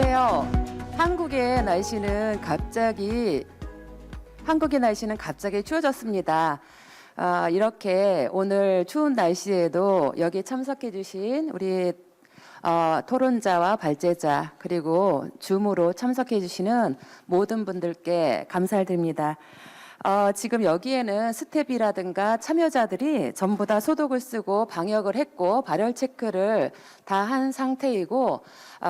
안녕하세요. 한국의 날씨는 갑자기 추워졌습니다. 이렇게 오늘 추운 날씨에도 여기 참석해 주신 우리 토론자와 발제자 그리고 줌으로 참석해 주시는 모든 분들께 감사를 드립니다. 지금 여기에는 스텝이라든가 참여자들이 전부 다 소독을 쓰고 방역을 했고 발열 체크를 다 한 상태이고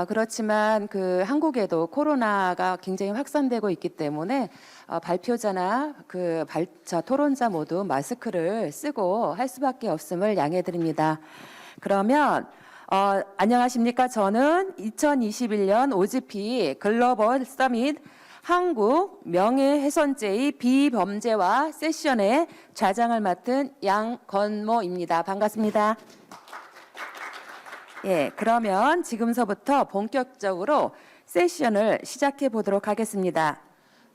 그렇지만 그 한국에도 코로나가 굉장히 확산되고 있기 때문에 발표자나 토론자 모두 마스크를 쓰고 할 수밖에 없음을 양해 드립니다. 그러면 안녕하십니까? 저는 2021년 OGP 글로벌 서밋 한국 명예훼손죄의 비범죄화 세션의 좌장을 맡은 양건모입니다. 반갑습니다. 예, 그러면 지금서부터 본격적으로 세션을 시작해 보도록 하겠습니다.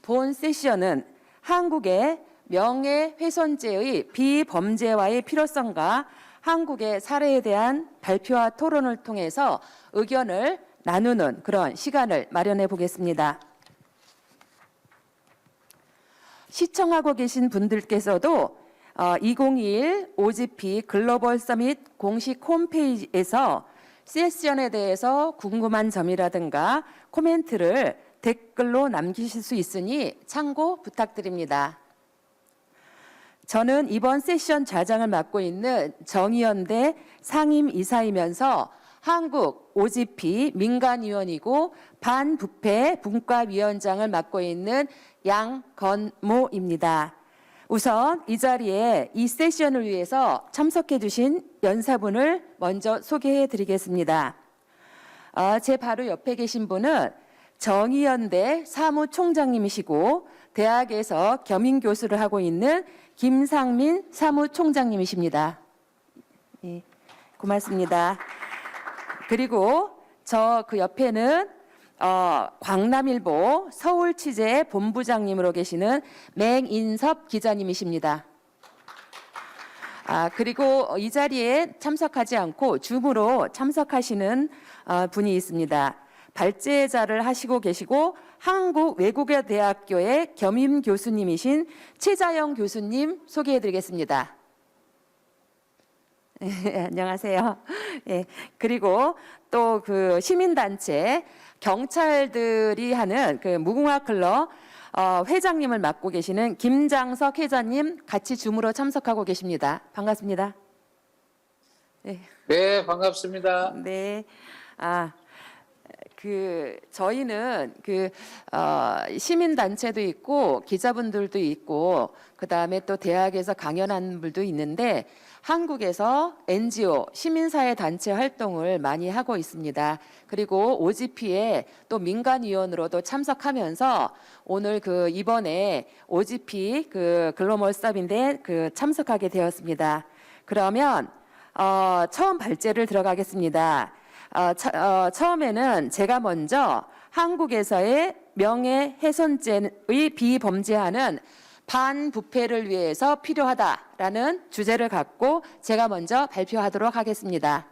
본 세션은 한국의 명예훼손죄의 비범죄화의 필요성과 한국의 사례에 대한 발표와 토론을 통해서 의견을 나누는 그런 시간을 마련해 보겠습니다. 시청하고 계신 분들께서도 2021 OGP 글로벌 서밋 공식 홈페이지에서 세션에 대해서 궁금한 점이라든가 코멘트를 댓글로 남기실 수 있으니 참고 부탁드립니다. 저는 이번 세션 좌장을 맡고 있는 정의연대 상임이사이면서 한국 OGP 민간위원이고 반부패 분과위원장을 맡고 있는 양건모입니다. 우선 이 자리에 이 세션을 위해서 참석해 주신 연사분을 먼저 소개해 드리겠습니다. 제 바로 옆에 계신 분은 정의연대 사무총장님이시고 대학에서 겸임교수를 하고 있는 김상민 사무총장님이십니다. 예, 고맙습니다. 그리고 저 그 옆에는 광남일보 서울취재 본부장님으로 계시는 맹인섭 기자님이십니다. 그리고 이 자리에 참석하지 않고 줌으로 참석하시는 분이 있습니다. 발제자를 하시고 계시고 한국외국어대학교의 겸임 교수님이신 최자영 교수님 소개해 드리겠습니다. 안녕하세요. 예, 그리고 또 그 시민단체 경찰들이 하는 그 무궁화 클럽 회장님을 맡고 계시는 김장석 회장님 같이 줌으로 참석하고 계십니다. 반갑습니다. 네, 네, 반갑습니다. 네. 저희는 시민단체도 있고 기자분들도 있고 그다음에 또 대학에서 강연하는 분도 있는데 한국에서 NGO 시민사회 단체 활동을 많이 하고 있습니다. 그리고 OGP에 또 민간위원으로도 참석하면서 오늘 이번에 OGP 글로벌 서밋에 참석하게 되었습니다. 그러면 처음 발제를 들어가겠습니다. 처음에는 제가 먼저 한국에서의 명예훼손죄의 비범죄화는 반부패를 위해서 필요하다라는 주제를 갖고 제가 먼저 발표하도록 하겠습니다.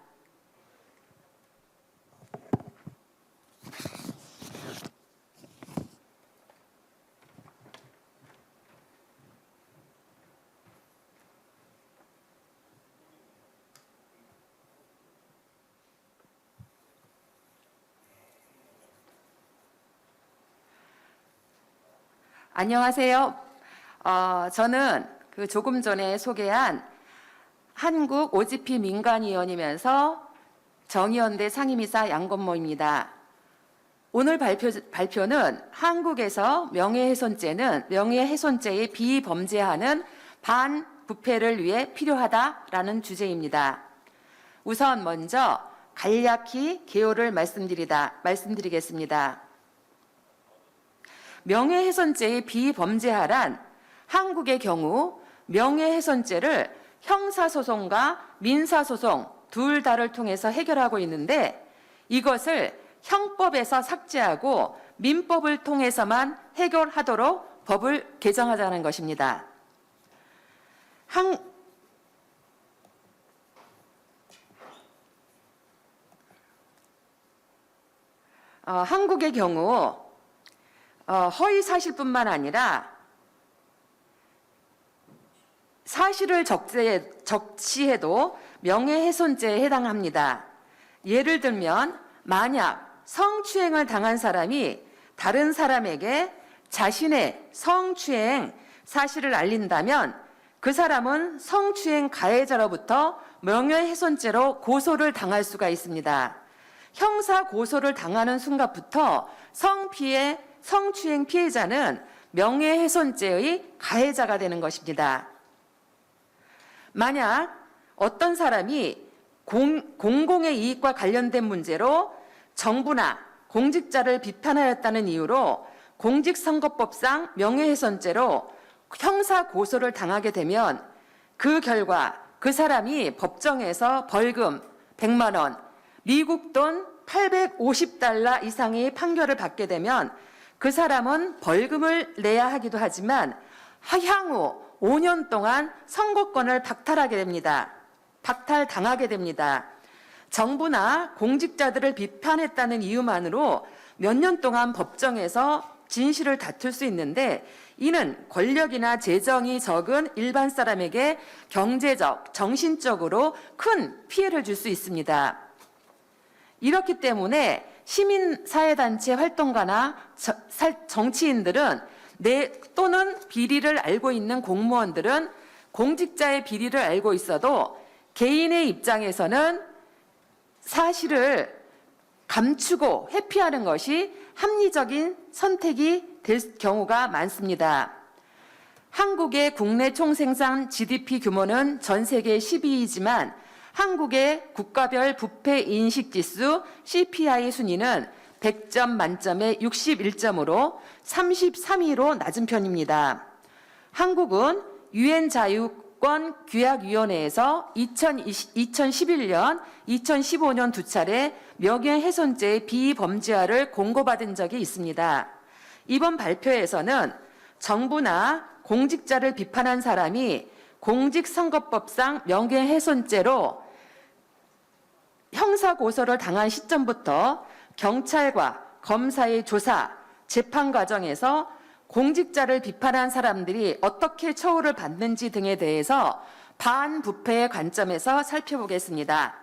안녕하세요. 저는 조금 전에 소개한 한국 OGP 민간위원이면서 정의연대 상임이사 양건모입니다. 오늘 발표는 한국에서 명예훼손죄의 비범죄화는 반부패를 위해 필요하다라는 주제입니다. 우선 먼저 간략히 개요를 말씀드리겠습니다. 명예훼손죄의 비범죄화란 한국의 경우 명예훼손죄를 형사소송과 민사소송 둘 다를 통해서 해결하고 있는데 이것을 형법에서 삭제하고 민법을 통해서만 해결하도록 법을 개정하자는 것입니다. 한국의 경우 허위 사실뿐만 아니라 사실을 적시해도 명예훼손죄에 해당합니다. 예를 들면 만약 성추행을 당한 사람이 다른 사람에게 자신의 성추행 사실을 알린다면 그 사람은 성추행 가해자로부터 명예훼손죄로 고소를 당할 수가 있습니다. 형사 고소를 당하는 순간부터 성추행 피해자는 명예훼손죄의 가해자가 되는 것입니다. 만약 어떤 사람이 공공의 이익과 관련된 문제로 정부나 공직자를 비판하였다는 이유로 공직선거법상 명예훼손죄로 형사 고소를 당하게 되면 그 결과 그 사람이 법정에서 벌금 100만 원, 미국 돈 850달러 이상의 판결을 받게 되면 그 사람은 벌금을 내야 하기도 하지만 향후 5년 동안 선거권을 박탈당하게 됩니다. 정부나 공직자들을 비판했다는 이유만으로 몇 년 동안 법정에서 진실을 다툴 수 있는데 이는 권력이나 재정이 적은 일반 사람에게 경제적, 정신적으로 큰 피해를 줄 수 있습니다. 이렇기 때문에 시민사회단체 활동가나 정치인들은 또는 비리를 알고 있는 공무원들은 공직자의 비리를 알고 있어도 개인의 입장에서는 사실을 감추고 회피하는 것이 합리적인 선택이 될 경우가 많습니다. 한국의 국내 총생산 GDP 규모는 전 세계 10위이지만 한국의 국가별 부패 인식지수 CPI 순위는 100점 만점에 61점으로 33위로 낮은 편입니다. 한국은 유엔 자유권 규약위원회에서 2011년, 2015년 두 차례 명예훼손죄의 비범죄화를 공고받은 적이 있습니다. 이번 발표에서는 정부나 공직자를 비판한 사람이 공직선거법상 명예훼손죄로 형사고소를 당한 시점부터 경찰과 검사의 조사, 재판 과정에서 공직자를 비판한 사람들이 어떻게 처우를 받는지 등에 대해서 반부패의 관점에서 살펴보겠습니다.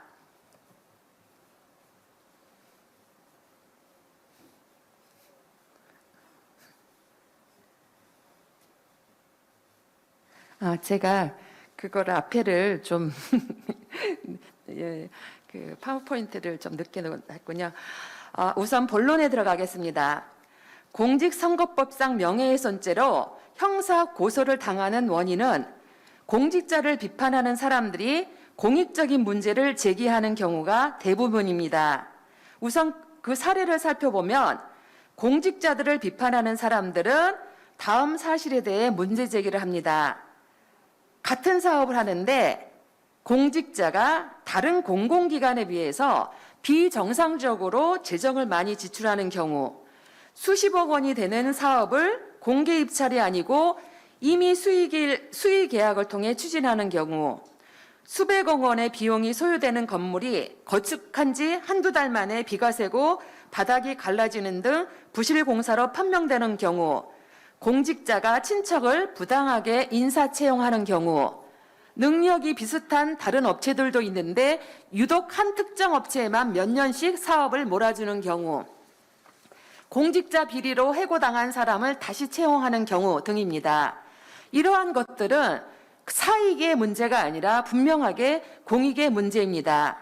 제가 그걸 앞에를 좀 예, 그 파워포인트를 좀 늦게 했군요. 우선 본론에 들어가겠습니다. 공직선거법상 명예훼손죄로 형사 고소를 당하는 원인은 공직자를 비판하는 사람들이 공익적인 문제를 제기하는 경우가 대부분입니다. 우선 그 사례를 살펴보면 공직자들을 비판하는 사람들은 다음 사실에 대해 문제 제기를 합니다. 같은 사업을 하는데 공직자가 다른 공공기관에 비해서 비정상적으로 재정을 많이 지출하는 경우, 수십억 원이 되는 사업을 공개 입찰이 아니고 이미 수의 계약을 통해 추진하는 경우, 수백억 원의 비용이 소요되는 건물이 건축한 지 한두 달 만에 비가 새고 바닥이 갈라지는 등 부실 공사로 판명되는 경우, 공직자가 친척을 부당하게 인사 채용하는 경우, 능력이 비슷한 다른 업체들도 있는데 유독 한 특정 업체에만 몇 년씩 사업을 몰아주는 경우, 공직자 비리로 해고당한 사람을 다시 채용하는 경우 등입니다. 이러한 것들은 사익의 문제가 아니라 분명하게 공익의 문제입니다.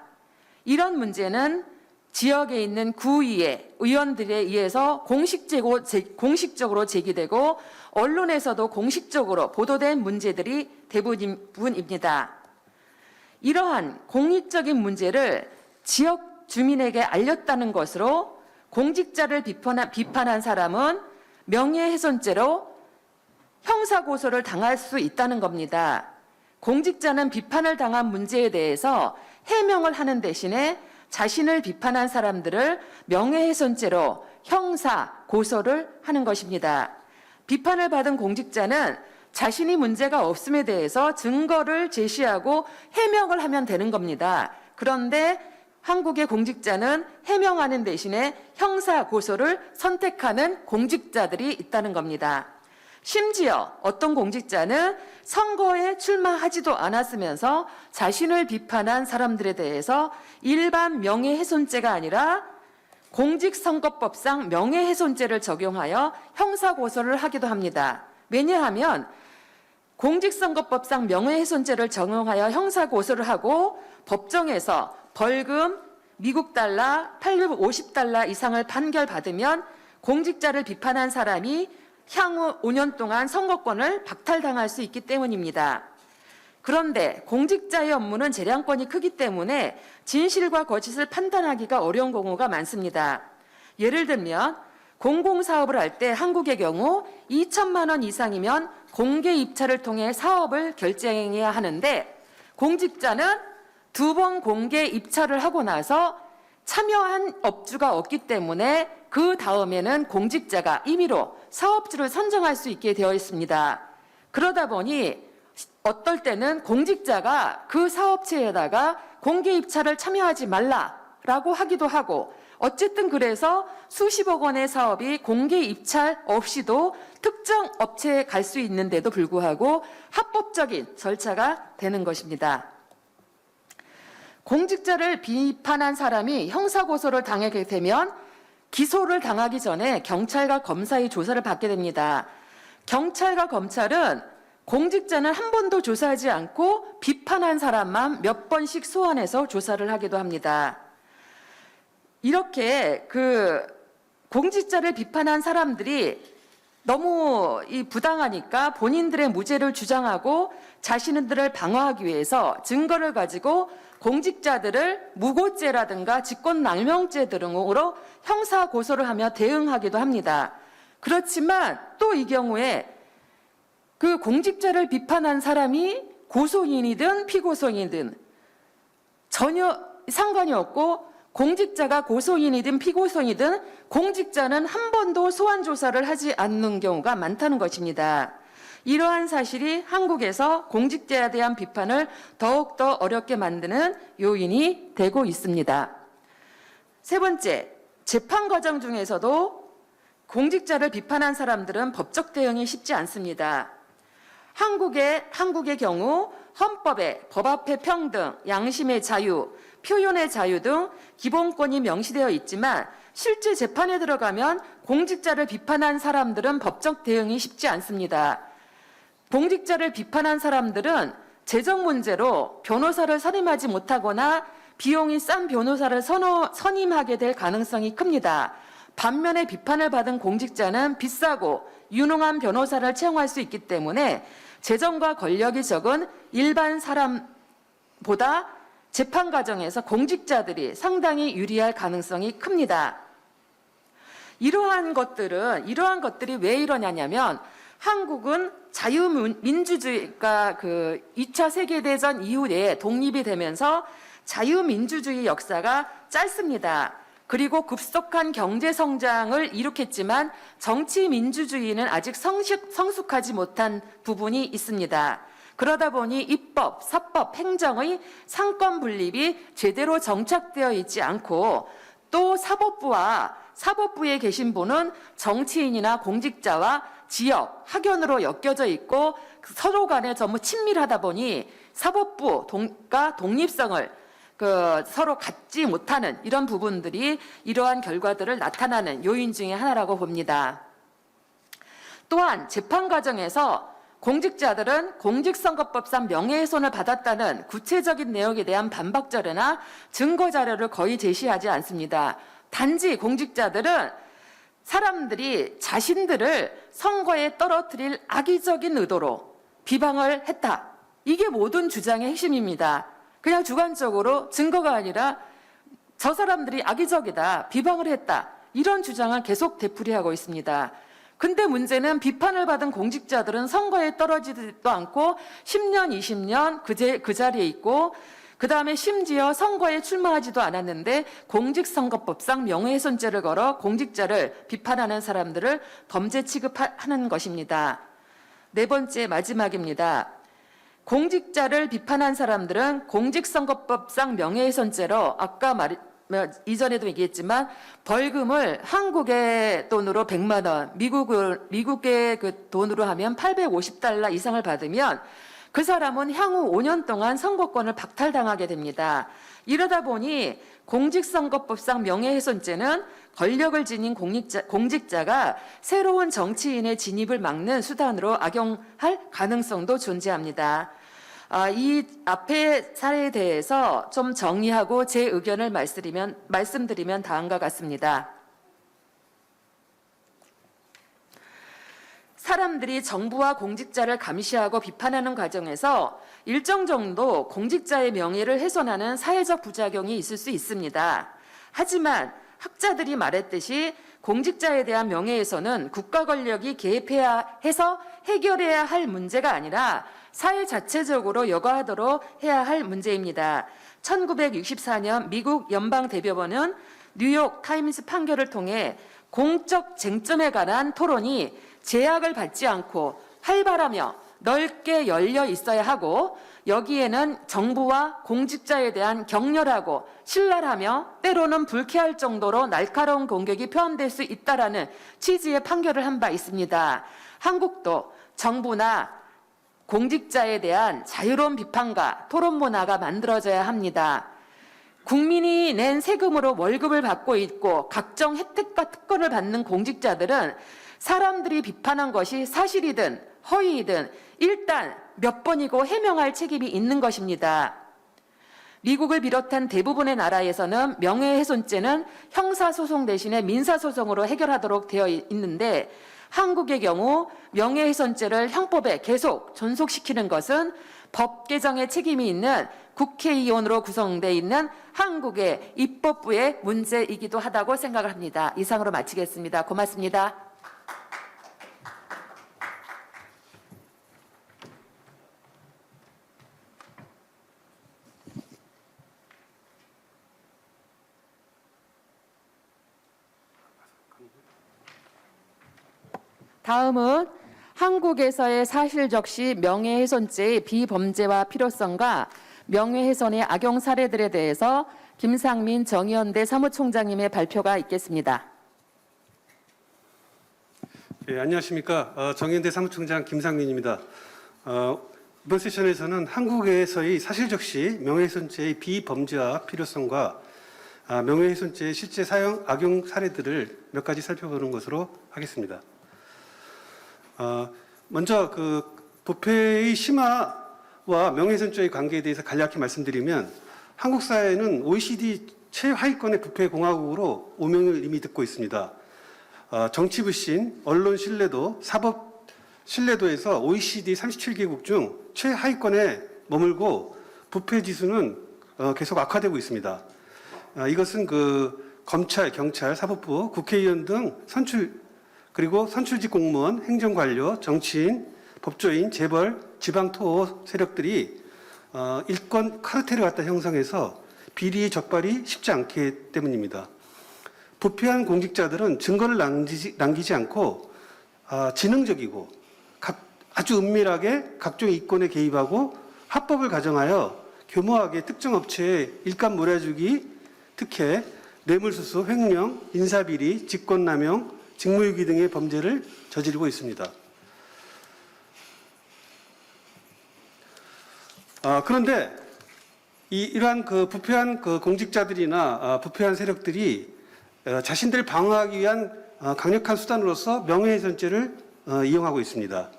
이런 문제는 지역에 있는 구의회 의원들에 의해서 공식적으로 제기되고 언론에서도 공식적으로 보도된 문제들이 대부분입니다. 이러한 공익적인 문제를 지역 주민에게 알렸다는 것으로 공직자를 비판한 사람은 명예훼손죄로 형사고소를 당할 수 있다는 겁니다. 공직자는 비판을 당한 문제에 대해서 해명을 하는 대신에 자신을 비판한 사람들을 명예훼손죄로 형사고소를 하는 것입니다. 비판을 받은 공직자는 자신이 문제가 없음에 대해서 증거를 제시하고 해명을 하면 되는 겁니다. 그런데 한국의 공직자는 해명하는 대신에 형사 고소를 선택하는 공직자들이 있다는 겁니다. 심지어 어떤 공직자는 선거에 출마하지도 않았으면서 자신을 비판한 사람들에 대해서 일반 명예훼손죄가 아니라 공직선거법상 명예훼손죄를 적용하여 형사고소를 하기도 합니다. 왜냐하면 공직선거법상 명예훼손죄를 적용하여 형사고소를 하고 법정에서 벌금 미국 달러 850달러 이상을 판결받으면 공직자를 비판한 사람이 향후 5년 동안 선거권을 박탈당할 수 있기 때문입니다. 그런데 공직자의 업무는 재량권이 크기 때문에 진실과 거짓을 판단하기가 어려운 경우가 많습니다. 예를 들면 공공사업을 할 때 한국의 경우 2천만 원 이상이면 공개 입찰을 통해 사업을 결정해야 하는데 공직자는 2번 공개 입찰을 하고 나서 참여한 업주가 없기 때문에 그 다음에는 공직자가 임의로 사업주를 선정할 수 있게 되어 있습니다. 그러다 보니 어떨 때는 공직자가 그 사업체에다가 공개 입찰을 참여하지 말라라고 하기도 하고 어쨌든 그래서 수십억 원의 사업이 공개 입찰 없이도 특정 업체에 갈 수 있는데도 불구하고 합법적인 절차가 되는 것입니다. 공직자를 비판한 사람이 형사고소를 당하게 되면 기소를 당하기 전에 경찰과 검사의 조사를 받게 됩니다. 경찰과 검찰은 공직자는 한 번도 조사하지 않고 비판한 사람만 몇 번씩 소환해서 조사를 하기도 합니다. 이렇게 공직자를 비판한 사람들이 너무 부당하니까 본인들의 무죄를 주장하고 자신들을 방어하기 위해서 증거를 가지고 공직자들을 무고죄라든가 직권남용죄 등으로 형사 고소를 하며 대응하기도 합니다. 그렇지만 또 이 경우에 그 공직자를 비판한 사람이 고소인이든 피고소인이든 전혀 상관이 없고 공직자가 고소인이든 피고소인이든 공직자는 한 번도 소환 조사를 하지 않는 경우가 많다는 것입니다. 이러한 사실이 한국에서 공직자에 대한 비판을 더욱더 어렵게 만드는 요인이 되고 있습니다. 세 번째, 재판 과정 중에서도 공직자를 비판한 사람들은 법적 대응이 쉽지 않습니다. 한국의 경우 헌법에 법 앞에 평등, 양심의 자유, 표현의 자유 등 기본권이 명시되어 있지만 실제 재판에 들어가면 공직자를 비판한 사람들은 법적 대응이 쉽지 않습니다. 공직자를 비판한 사람들은 재정 문제로 변호사를 선임하지 못하거나 비용이 싼 변호사를 선임하게 될 가능성이 큽니다. 반면에 비판을 받은 공직자는 비싸고 유능한 변호사를 채용할 수 있기 때문에 재정과 권력이 적은 일반 사람보다 재판 과정에서 공직자들이 상당히 유리할 가능성이 큽니다. 이러한 것들이 왜 이러냐면 한국은 자유민주주의가 2차 세계대전 이후에 독립이 되면서 자유민주주의 역사가 짧습니다. 그리고 급속한 경제 성장을 이룩했지만 정치 민주주의는 아직 성숙하지 못한 부분이 있습니다. 그러다 보니 입법, 사법, 행정의 상권 분립이 제대로 정착되어 있지 않고 또 사법부에 계신 분은 정치인이나 공직자와 지역, 학연으로 엮여져 있고 서로 간에 너무 친밀하다 보니 사법부가 독립성을 서로 갖지 못하는 이런 부분들이 이러한 결과들을 나타나는 요인 중에 하나라고 봅니다. 또한 재판 과정에서 공직자들은 공직선거법상 명예훼손을 받았다는 구체적인 내용에 대한 반박 자료나 증거 자료를 거의 제시하지 않습니다. 단지 공직자들은 사람들이 자신들을 선거에 떨어뜨릴 악의적인 의도로 비방을 했다. 이게 모든 주장의 핵심입니다. 그냥 주관적으로 증거가 아니라 저 사람들이 악의적이다, 비방을 했다. 이런 주장을 계속 되풀이하고 있습니다. 근데 문제는 비판을 받은 공직자들은 선거에 떨어지지도 않고 10년, 20년 그 자리에 있고 그 다음에 심지어 선거에 출마하지도 않았는데 공직선거법상 명예훼손죄를 걸어 공직자를 비판하는 사람들을 범죄 취급하는 것입니다. 네 번째 마지막입니다. 공직자를 비판한 사람들은 공직선거법상 명예훼손죄로 이전에도 얘기했지만 벌금을 한국의 돈으로 100만 원, 미국의 그 돈으로 하면 $850 이상을 받으면 그 사람은 향후 5년 동안 선거권을 박탈당하게 됩니다. 이러다 보니 공직선거법상 명예훼손죄는 권력을 지닌 공직자가 새로운 정치인의 진입을 막는 수단으로 악용할 가능성도 존재합니다. 이 앞의 사례에 대해서 좀 정리하고 제 의견을 말씀드리면 다음과 같습니다. 사람들이 정부와 공직자를 감시하고 비판하는 과정에서 일정 정도 공직자의 명예를 훼손하는 사회적 부작용이 있을 수 있습니다. 하지만 학자들이 말했듯이 공직자에 대한 명예훼손은 국가 권력이 개입해야 해서 해결해야 할 문제가 아니라 사회 자체적으로 여과하도록 해야 할 문제입니다. 1964년 미국 연방대법원은 뉴욕 타임스 판결을 통해 공적 쟁점에 관한 토론이 제약을 받지 않고 활발하며 넓게 열려 있어야 하고 여기에는 정부와 공직자에 대한 격렬하고 신랄하며 때로는 불쾌할 정도로 날카로운 공격이 포함될 수 있다라는 취지의 판결을 한 바 있습니다. 한국도 정부나 공직자에 대한 자유로운 비판과 토론 문화가 만들어져야 합니다. 국민이 낸 세금으로 월급을 받고 있고 각종 혜택과 특권을 받는 공직자들은 사람들이 비판한 것이 사실이든 허위이든 일단 몇 번이고 해명할 책임이 있는 것입니다. 미국을 비롯한 대부분의 나라에서는 명예훼손죄는 형사소송 대신에 민사소송으로 해결하도록 되어 있는데 한국의 경우 명예훼손죄를 형법에 계속 존속시키는 것은 법 개정에 책임이 있는 국회의원으로 구성되어 있는 한국의 입법부의 문제이기도 하다고 생각을 합니다. 이상으로 마치겠습니다. 고맙습니다. 다음은 한국에서의 사실적시 명예훼손죄의 비범죄화 필요성과 명예훼손의 악용 사례들에 대해서 김상민 정의연대 사무총장님의 발표가 있겠습니다. 네, 안녕하십니까. 정의연대 사무총장 김상민입니다. 이번 세션에서는 한국에서의 사실적시 명예훼손죄의 비범죄화 필요성과 명예훼손죄의 실제 사용 악용 사례들을 몇 가지 살펴보는 것으로 하겠습니다. 먼저 그 부패의 심화와 명예훼손죄의 관계에 대해서 간략히 말씀드리면 한국 사회는 OECD 최하위권의 부패 공화국으로 오명을 이미 듣고 있습니다. 정치 불신, 언론 신뢰도, 사법 신뢰도에서 OECD 37개국 중 최하위권에 머물고 부패 지수는 계속 악화되고 있습니다. 이것은 그 검찰, 경찰, 사법부, 국회의원 등 그리고 선출직 공무원, 행정관료, 정치인, 법조인, 재벌, 지방토 세력들이 일권 카르텔을 갖다 형성해서 비리 적발이 쉽지 않기 때문입니다. 부패한 공직자들은 증거를 남기지 않고 지능적이고 아주 은밀하게 각종 이권에 개입하고 합법을 가정하여 교모하게 특정 업체에 일감 몰아주기, 특혜, 뇌물수수, 횡령, 인사비리, 직권남용, 직무유기 등의 범죄를 저지르고 있습니다. 그런데 이러한 그 부패한 그 공직자들이나 부패한 세력들이 자신들을 방어하기 위한 강력한 수단으로서 명예훼손죄를 이용하고 있습니다.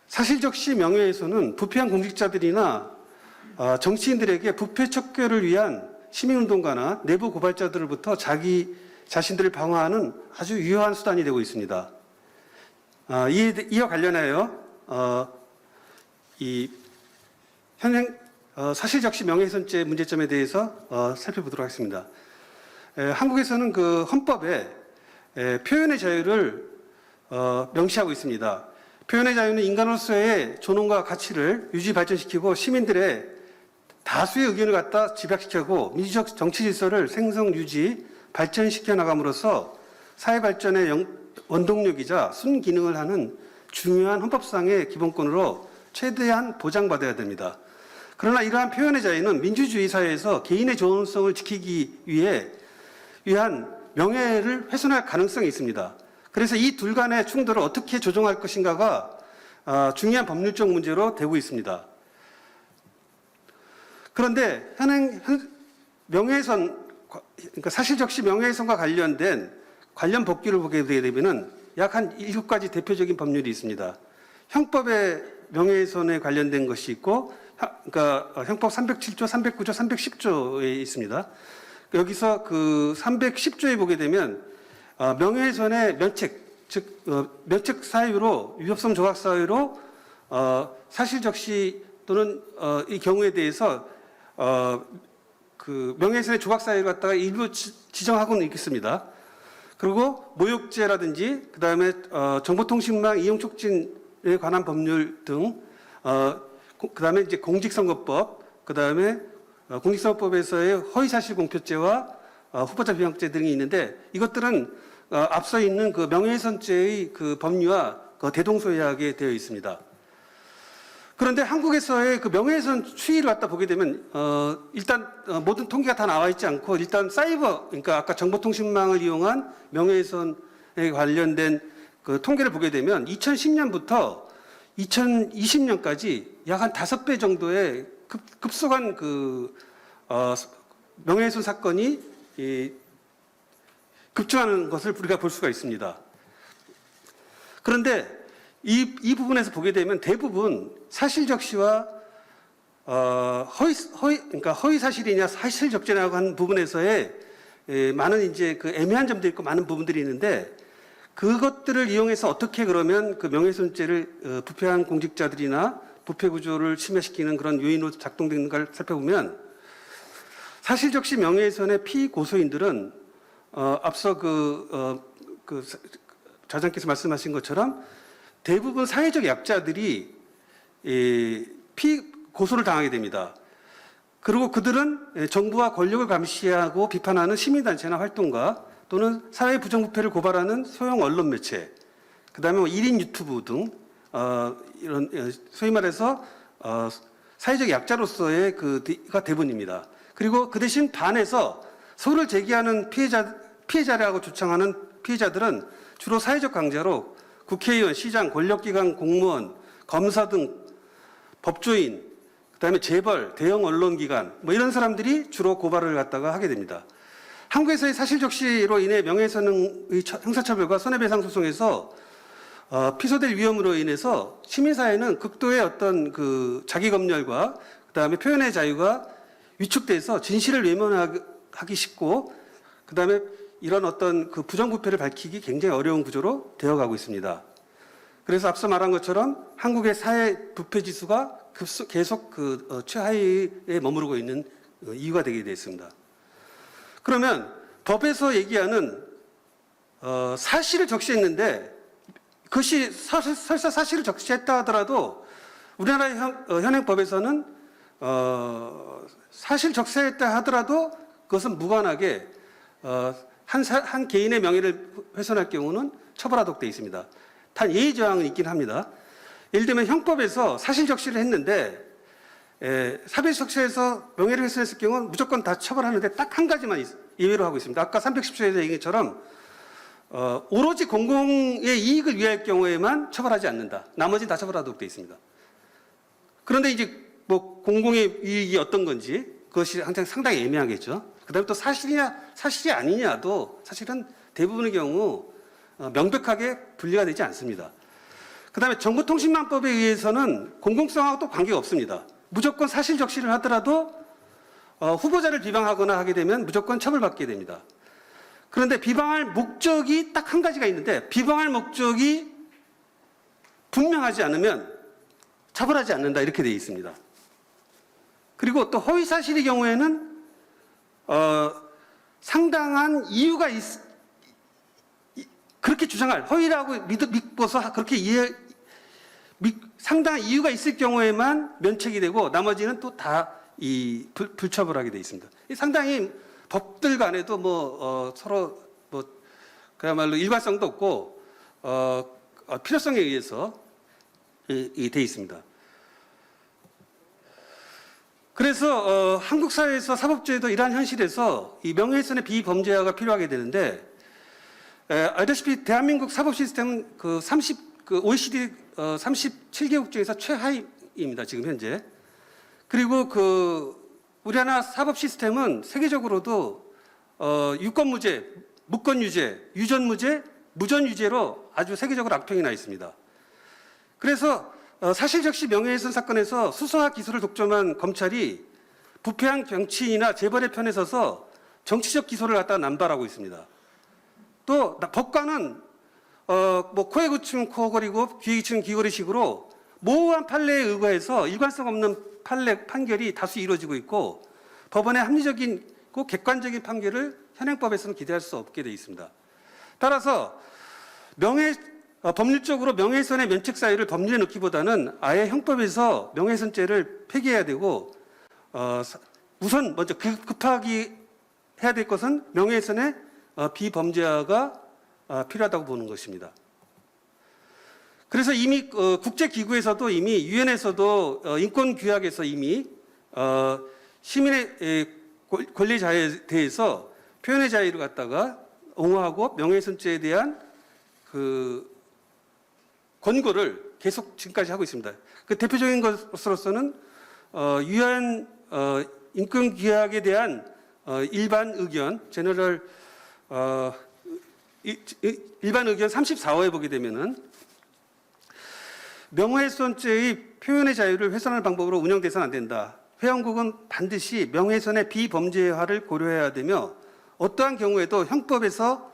사실적시 명예훼손은 부패한 공직자들이나 정치인들에게 부패 척결을 위한 시민운동가나 내부 고발자들로부터 자신들을 방어하는 아주 유효한 수단이 되고 있습니다. 이와 관련하여 이 현행 사실적시 명예훼손죄 문제점에 대해서 살펴보도록 하겠습니다. 한국에서는 그 헌법에 표현의 자유를 명시하고 있습니다. 표현의 자유는 인간으로서의 존엄과 가치를 유지 발전시키고 시민들의 다수의 의견을 갖다 집약시키고 민주적 정치 질서를 생성 유지 발전시켜 나감으로써 사회 발전의 원동력이자 순기능을 하는 중요한 헌법상의 기본권으로 최대한 보장받아야 됩니다. 그러나 이러한 표현의 자유는 민주주의 사회에서 개인의 존엄성을 지키기 위한 명예를 훼손할 가능성이 있습니다. 그래서 이 둘 간의 충돌을 어떻게 조정할 것인가가 중요한 법률적 문제로 되고 있습니다. 그런데 명예훼손, 그러니까 사실적시 명예훼손과 관련된 관련 법규를 보게 되면은 약 한 7가지 대표적인 법률이 있습니다. 형법의 명예훼손에 관련된 것이 있고, 그러니까 형법 307조, 309조, 310조에 있습니다. 여기서 그 310조에 보게 되면 명예훼손의 면책, 즉 면책 사유로 위법성 조각 사유로 사실적시 또는 이 경우에 대해서 그 명예훼손의 조각 사유를 갖다가 일부 지정하고는 있겠습니다. 그리고 모욕죄라든지 그다음에 정보통신망 이용 촉진에 관한 법률 등 그다음에 이제 공직선거법, 그다음에 공직선거법에서의 허위사실 공표죄와 후보자 비방죄 등이 있는데 이것들은 앞서 있는 그 명예훼손죄의 그 법리와 대동소이하게 되어 있습니다. 그런데 한국에서의 그 명예훼손 추이를 갖다 보게 되면 일단 모든 통계가 다 나와 있지 않고 일단 사이버, 그러니까 아까 정보통신망을 이용한 명예훼손에 관련된 그 통계를 보게 되면 2010년부터 2020년까지 약 한 5배 정도의 급속한 그 명예훼손 사건이 급증하는 것을 우리가 볼 수가 있습니다. 그런데 이 부분에서 보게 되면 대부분 사실적시와 그러니까 허위 사실이냐 사실 적재냐고 하는 부분에서의 많은 이제 그 애매한 점들이 있고 많은 부분들이 있는데 그것들을 이용해서 어떻게 그러면 그 명예훼손죄를 부패한 공직자들이나 부패 구조를 침해시키는 그런 요인으로 작동되는가를 살펴보면 사실적시 명예훼손의 피고소인들은 앞서 좌장께서 말씀하신 것처럼 대부분 사회적 약자들이 피고소를 당하게 됩니다. 그리고 그들은 정부와 권력을 감시하고 비판하는 시민단체나 활동가 또는 사회 부정부패를 고발하는 소형 언론 매체, 그다음에 1인 유튜브 등 이런 소위 말해서 사회적 약자로서의 그가 대부분입니다. 그리고 그 대신 반해서 소를 제기하는 피해자라고 주장하는 피해자들은 주로 사회적 강자로 국회의원, 시장, 권력기관 공무원, 검사 등 법조인, 그다음에 재벌, 대형 언론기관 뭐 이런 사람들이 주로 고발을 갖다가 하게 됩니다. 한국에서의 사실적시로 인해 명예훼손의 형사처벌과 손해배상 소송에서 피소될 위험으로 인해서 시민사회는 극도의 어떤 그 자기검열과 그다음에 표현의 자유가 위축돼서 진실을 외면하기 쉽고 그다음에 이런 어떤 그 부정부패를 밝히기 굉장히 어려운 구조로 되어가고 있습니다. 그래서 앞서 말한 것처럼 한국의 사회 부패 지수가 계속 그 최하위에 머무르고 있는 이유가 되게 되어 있습니다. 그러면 법에서 얘기하는 사실을 적시했는데 그것이 설사 사실을 적시했다 하더라도 우리나라 현행법에서는 사실 적시했다 하더라도 그것은 무관하게 한 개인의 명예를 훼손할 경우는 처벌하도록 되어 있습니다. 단 예의 조항은 있긴 합니다. 예를 들면 형법에서 사실 적시를 했는데 사실 적시해서 명예를 훼손했을 경우는 무조건 다 처벌하는데 딱 한 가지만 예외로 하고 있습니다. 아까 310조에서 얘기한 것처럼 오로지 공공의 이익을 위할 경우에만 처벌하지 않는다. 나머지는 다 처벌하도록 되어 있습니다. 그런데 이제 뭐 공공의 이익이 어떤 건지 그것이 항상 상당히 애매하겠죠. 그다음에 또 사실이 아니냐도 사실은 대부분의 경우 명백하게 분리가 되지 않습니다. 그다음에 정보통신망법에 의해서는 공공성하고 또 관계가 없습니다. 무조건 사실 적시를 하더라도 후보자를 비방하거나 하게 되면 무조건 처벌받게 됩니다. 그런데 비방할 목적이 딱 한 가지가 있는데 비방할 목적이 분명하지 않으면 처벌하지 않는다 이렇게 되어 있습니다. 그리고 또 허위 사실의 경우에는 상당한 이유가 그렇게 주장할 허위라고 믿고서 그렇게 상당한 이유가 있을 경우에만 면책이 되고 나머지는 또 다 불처벌하게 되어 있습니다. 상당히 법들 간에도 서로 그야말로 일관성도 없고 필요성에 의해서 되어 있습니다. 그래서 한국 사회에서 사법제도 이러한 현실에서 이 명예훼손의 비범죄화가 필요하게 되는데, 알다시피 대한민국 사법 시스템은 그 OECD 37개국 중에서 최하위입니다, 지금 현재. 그리고 우리나라 사법 시스템은 세계적으로도 유권무죄, 무권유죄, 유전무죄, 무전유죄로 아주 세계적으로 악평이 나 있습니다. 그래서 사실적시 명예훼손 사건에서 수사와 기소를 독점한 검찰이 부패한 정치인이나 재벌의 편에 서서 정치적 기소를 갖다가 남발하고 있습니다. 또 법관은 코에 그치면 코걸이고 귀에 그치면 귀걸이식으로 모호한 판례에 의거해서 일관성 없는 판결이 다수 이루어지고 있고, 법원의 합리적이고 객관적인 판결을 현행법에서는 기대할 수 없게 되어 있습니다. 따라서 법률적으로 명예훼손의 면책 사유를 법률에 넣기보다는 아예 형법에서 명예훼손죄를 폐기해야 되고, 우선 먼저 급하게 해야 될 것은 명예훼손의 비범죄화가 필요하다고 보는 것입니다. 그래서 이미 국제기구에서도 이미 유엔에서도 인권규약에서 이미 시민의 권리 자유에 대해서 표현의 자유를 갖다가 옹호하고 명예훼손죄에 대한 권고를 계속 지금까지 하고 있습니다. 그 대표적인 것으로서는 유엔 인권규약에 대한 일반 의견 일반 의견 34호에 보게 되면은 명예훼손죄의 표현의 자유를 훼손하는 방법으로 운영돼서는 안 된다. 회원국은 반드시 명예훼손의 비범죄화를 고려해야 되며 어떠한 경우에도 형법에서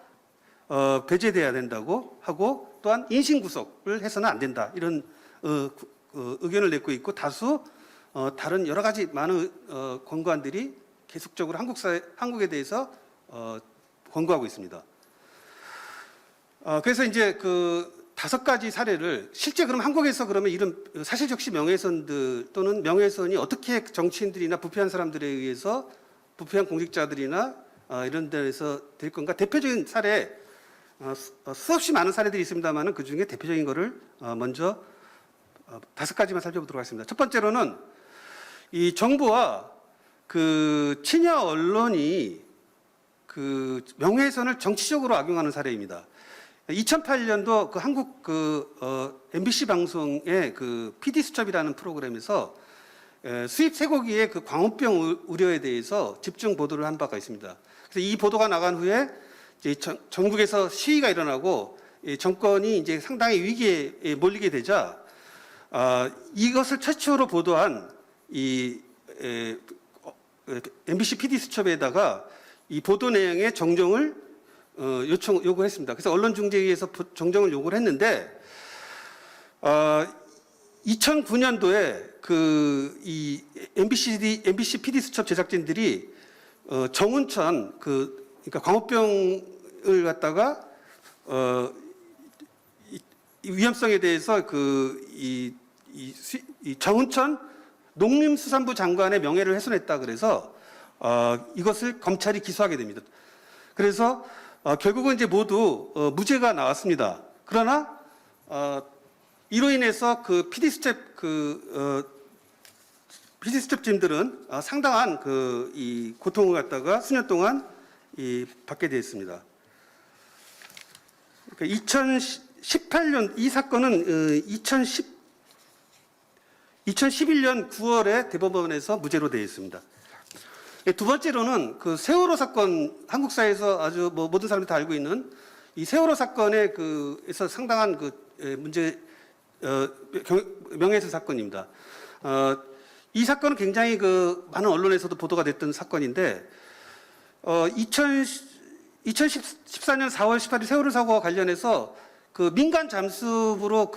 배제돼야 된다고 하고, 또한 인신구속을 해서는 안 된다. 이런 의견을 내고 있고, 다수 다른 여러 가지 많은 권고안들이 계속적으로 한국에 대해서 권고하고 있습니다. 그래서 이제 5가지 사례를 실제 그럼 한국에서 그러면 이런 사실적시 명예훼손들 또는 명예훼손이 어떻게 정치인들이나 부패한 사람들에 의해서 부패한 공직자들이나 이런 데서 될 건가? 대표적인 사례, 수없이 많은 사례들이 있습니다만 그 중에 대표적인 거를 먼저 5가지만 살펴보도록 하겠습니다. 첫 번째로는 이 정부와 친여 언론이 명예훼손을 정치적으로 악용하는 사례입니다. 2008년도 한국 MBC 방송의 PD 수첩이라는 프로그램에서 수입 쇠고기의 광우병 우려에 대해서 집중 보도를 한 바가 있습니다. 그래서 이 보도가 나간 후에 이제 전국에서 시위가 일어나고 정권이 이제 상당히 위기에 몰리게 되자 이것을 최초로 보도한 이 MBC PD 수첩에다가 이 보도 내용의 정정을 요구했습니다. 그래서 언론중재위에서 정정을 요구를 했는데 2009년도에 이 MBC PD 수첩 제작진들이 정운천 그러니까 광우병을 갖다가 이 위험성에 대해서 이 정운천 농림수산부 장관의 명예를 훼손했다 그래서 이것을 검찰이 기소하게 됩니다. 그래서 결국은 이제 모두 무죄가 나왔습니다. 그러나 이로 인해서 PD 수첩진들은 상당한 이 고통을 갖다가 수년 동안 받게 되었습니다. 그러니까 2018년 이 사건은 2011년 9월에 대법원에서 무죄로 되어 있습니다. 두 번째로는 세월호 사건, 한국 사회에서 아주 모든 사람들이 다 알고 있는 이 세월호 사건에서 상당한 문제, 명예훼손 사건입니다. 이 사건은 굉장히 많은 언론에서도 보도가 됐던 사건인데, 2014년 4월 18일 세월호 사고와 관련해서 민간 잠수부로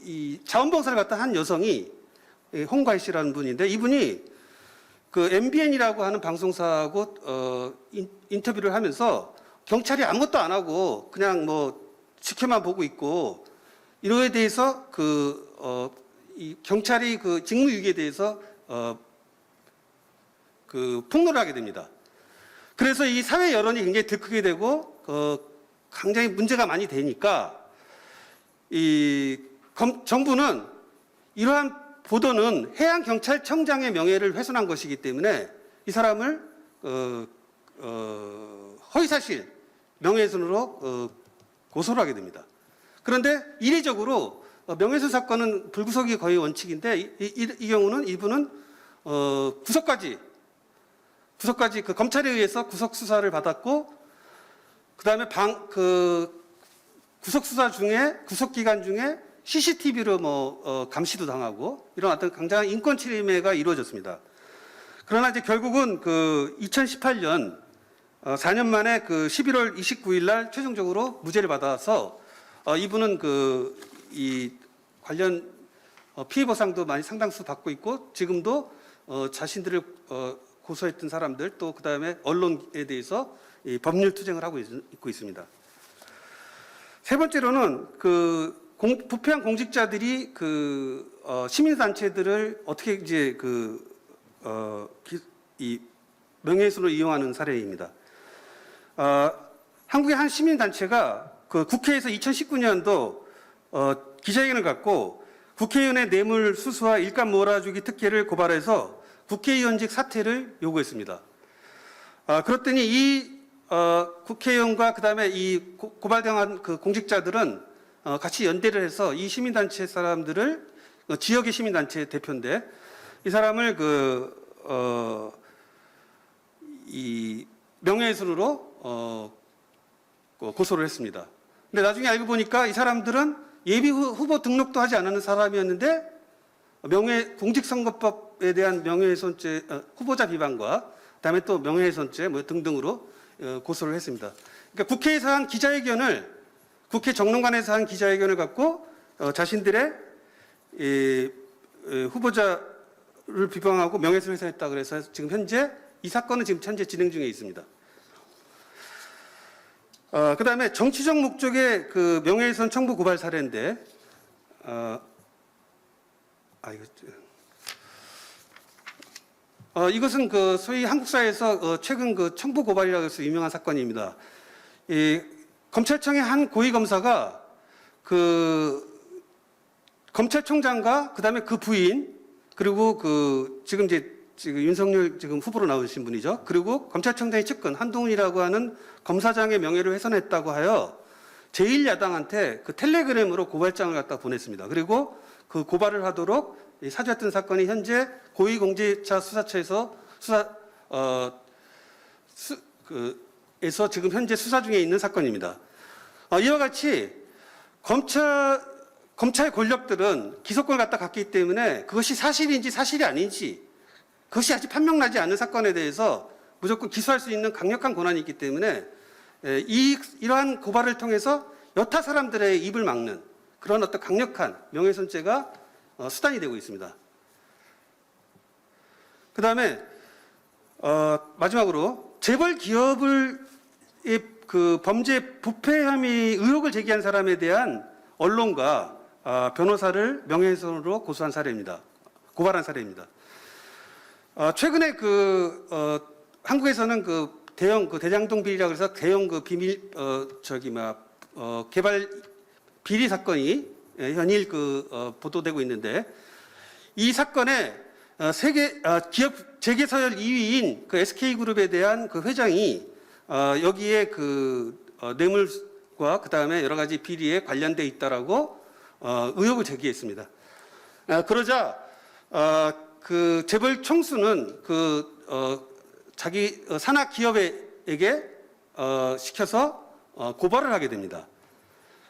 이 자원봉사를 갔다 한 여성이 홍가희 씨라는 분인데, 이분이 MBN이라고 하는 방송사하고 인터뷰를 하면서 경찰이 아무것도 안 하고 그냥 지켜만 보고 있고 이거에 대해서 이 경찰이 직무유기에 대해서 폭로를 하게 됩니다. 그래서 이 사회 여론이 굉장히 들크게 되고 굉장히 문제가 많이 되니까 이 정부는 이러한 보도는 해양경찰청장의 명예를 훼손한 것이기 때문에 이 사람을 허위사실 명예훼손으로 고소를 하게 됩니다. 그런데 이례적으로 명예훼손 사건은 불구속이 거의 원칙인데 이 경우는 이분은 구속까지 그 검찰에 의해서 구속 수사를 받았고 그다음에 구속 수사 중에 구속 기간 중에 CCTV로 감시도 당하고 이런 어떤 굉장한 인권 침해가 이루어졌습니다. 그러나 이제 결국은 2018년 4년 만에 11월 29일 날 최종적으로 무죄를 받아서 이분은 이 관련 피해 보상도 많이 상당수 받고 있고 지금도 자신들을 고소했던 사람들 또 그다음에 언론에 대해서 이 법률 투쟁을 하고 있고 있습니다. 세 번째로는 부패한 공직자들이 시민단체들을 어떻게 이제 이 명예훼손을 이용하는 사례입니다. 한국의 한 시민단체가 국회에서 2019년도 기자회견을 갖고 국회의원의 뇌물 수수와 일감 몰아주기 특혜를 고발해서 국회의원직 사퇴를 요구했습니다. 그랬더니 이 국회의원과 그다음에 이 고발당한 공직자들은 같이 연대를 해서 이 시민단체 사람들을 지역의 시민단체 대표인데 이 사람을 이 명예훼손으로 고소를 했습니다. 근데 나중에 알고 보니까 이 사람들은 예비 후보 등록도 하지 않은 사람이었는데 공직선거법에 대한 명예훼손죄 후보자 비방과 그다음에 또 명예훼손죄 등등으로 고소를 했습니다. 그러니까 국회에서 한 기자회견을 국회 정론관에서 한 기자회견을 갖고 자신들의 후보자를 비방하고 명예훼손을 했다 그래서 지금 현재 이 사건은 지금 현재 진행 중에 있습니다. 그다음에 정치적 목적의 명예훼손 청부 고발 사례인데 이것은 소위 한국 사회에서 최근 청부 고발이라고 해서 유명한 사건입니다. 검찰청의 한 고위 검사가 검찰총장과 그다음에 그 부인 그리고 지금 윤석열 지금 후보로 나오신 분이죠. 그리고 검찰청장의 측근 한동훈이라고 하는 검사장의 명예를 훼손했다고 하여 제1야당한테 텔레그램으로 고발장을 갖다 보냈습니다. 그리고 그 고발을 하도록 사주했던 사건이 현재 고위공직자 수사처에서 에서 지금 현재 수사 중에 있는 사건입니다. 이와 같이 검찰 권력들은 기소권을 갖다 갖기 때문에 그것이 사실인지 사실이 아닌지 그것이 아직 판명나지 않은 사건에 대해서 무조건 기소할 수 있는 강력한 권한이 있기 때문에 이러한 고발을 통해서 여타 사람들의 입을 막는 그런 어떤 강력한 명예훼손죄가 수단이 되고 있습니다. 그 다음에 마지막으로 재벌 기업을 범죄 부패 혐의 의혹을 제기한 사람에 대한 언론과 변호사를 명예훼손으로 고발한 사례입니다. 최근에 한국에서는 대장동 비리라고 해서 대형 비밀 개발 비리 사건이 현일 보도되고 있는데 이 사건에 기업 재계서열 2위인 SK그룹에 대한 회장이 여기에 뇌물과 그다음에 여러 가지 비리에 관련돼 있다라고 의혹을 제기했습니다. 그러자 재벌 총수는 자기 산하 기업에게 시켜서 고발을 하게 됩니다.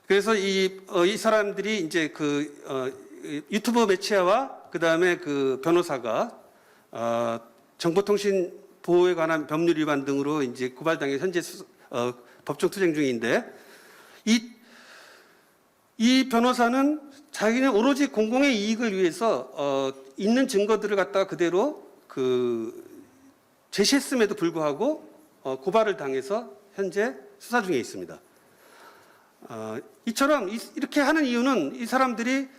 그래서 이 사람들이 이제 유튜브 매체와 그다음에 변호사가 정보통신 보호에 관한 법률 위반 등으로 이제 고발당해 현재 법정 투쟁 중인데 이 변호사는 자기는 오로지 공공의 이익을 위해서 있는 증거들을 갖다가 그대로 제시했음에도 불구하고 고발을 당해서 현재 수사 중에 있습니다. 이처럼 이렇게 하는 이유는 이 사람들이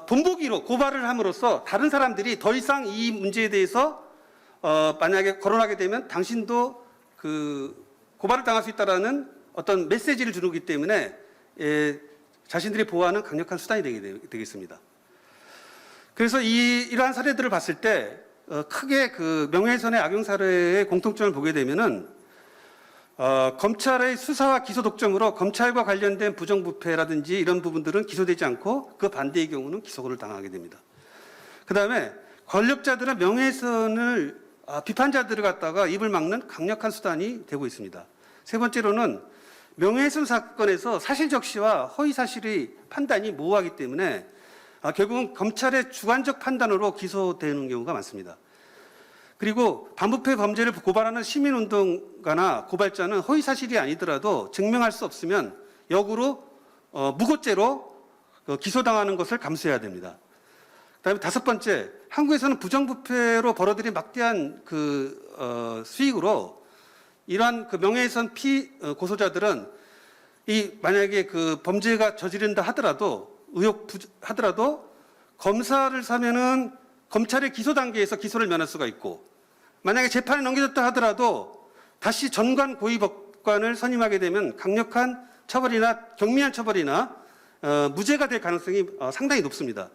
본보기로 고발을 함으로써 다른 사람들이 더 이상 이 문제에 대해서 만약에 거론하게 되면 당신도 고발을 당할 수 있다라는 어떤 메시지를 주기 때문에 자신들이 보호하는 강력한 수단이 되겠습니다. 그래서 이러한 사례들을 봤을 때 크게 그 명예훼손의 악용 사례의 공통점을 보게 되면은 검찰의 수사와 기소 독점으로 검찰과 관련된 부정부패라든지 이런 부분들은 기소되지 않고 그 반대의 경우는 기소를 당하게 됩니다. 그다음에 권력자들은 명예훼손을 비판자들을 갖다가 입을 막는 강력한 수단이 되고 있습니다. 세 번째로는 명예훼손 사건에서 사실적시와 허위사실의 판단이 모호하기 때문에 결국은 검찰의 주관적 판단으로 기소되는 경우가 많습니다. 그리고 반부패 범죄를 고발하는 시민운동가나 고발자는 허위사실이 아니더라도 증명할 수 없으면 역으로 무고죄로 기소당하는 것을 감수해야 됩니다. 그다음에 다섯 번째, 한국에서는 부정부패로 벌어들인 막대한 수익으로 이러한 명예훼손 고소자들은 만약에 범죄가 저지른다 하더라도 하더라도 검사를 사면은 검찰의 기소 단계에서 기소를 면할 수가 있고, 만약에 재판에 넘겨졌다 하더라도 다시 전관 고위법관을 선임하게 되면 강력한 처벌이나 경미한 처벌이나 무죄가 될 가능성이 상당히 높습니다.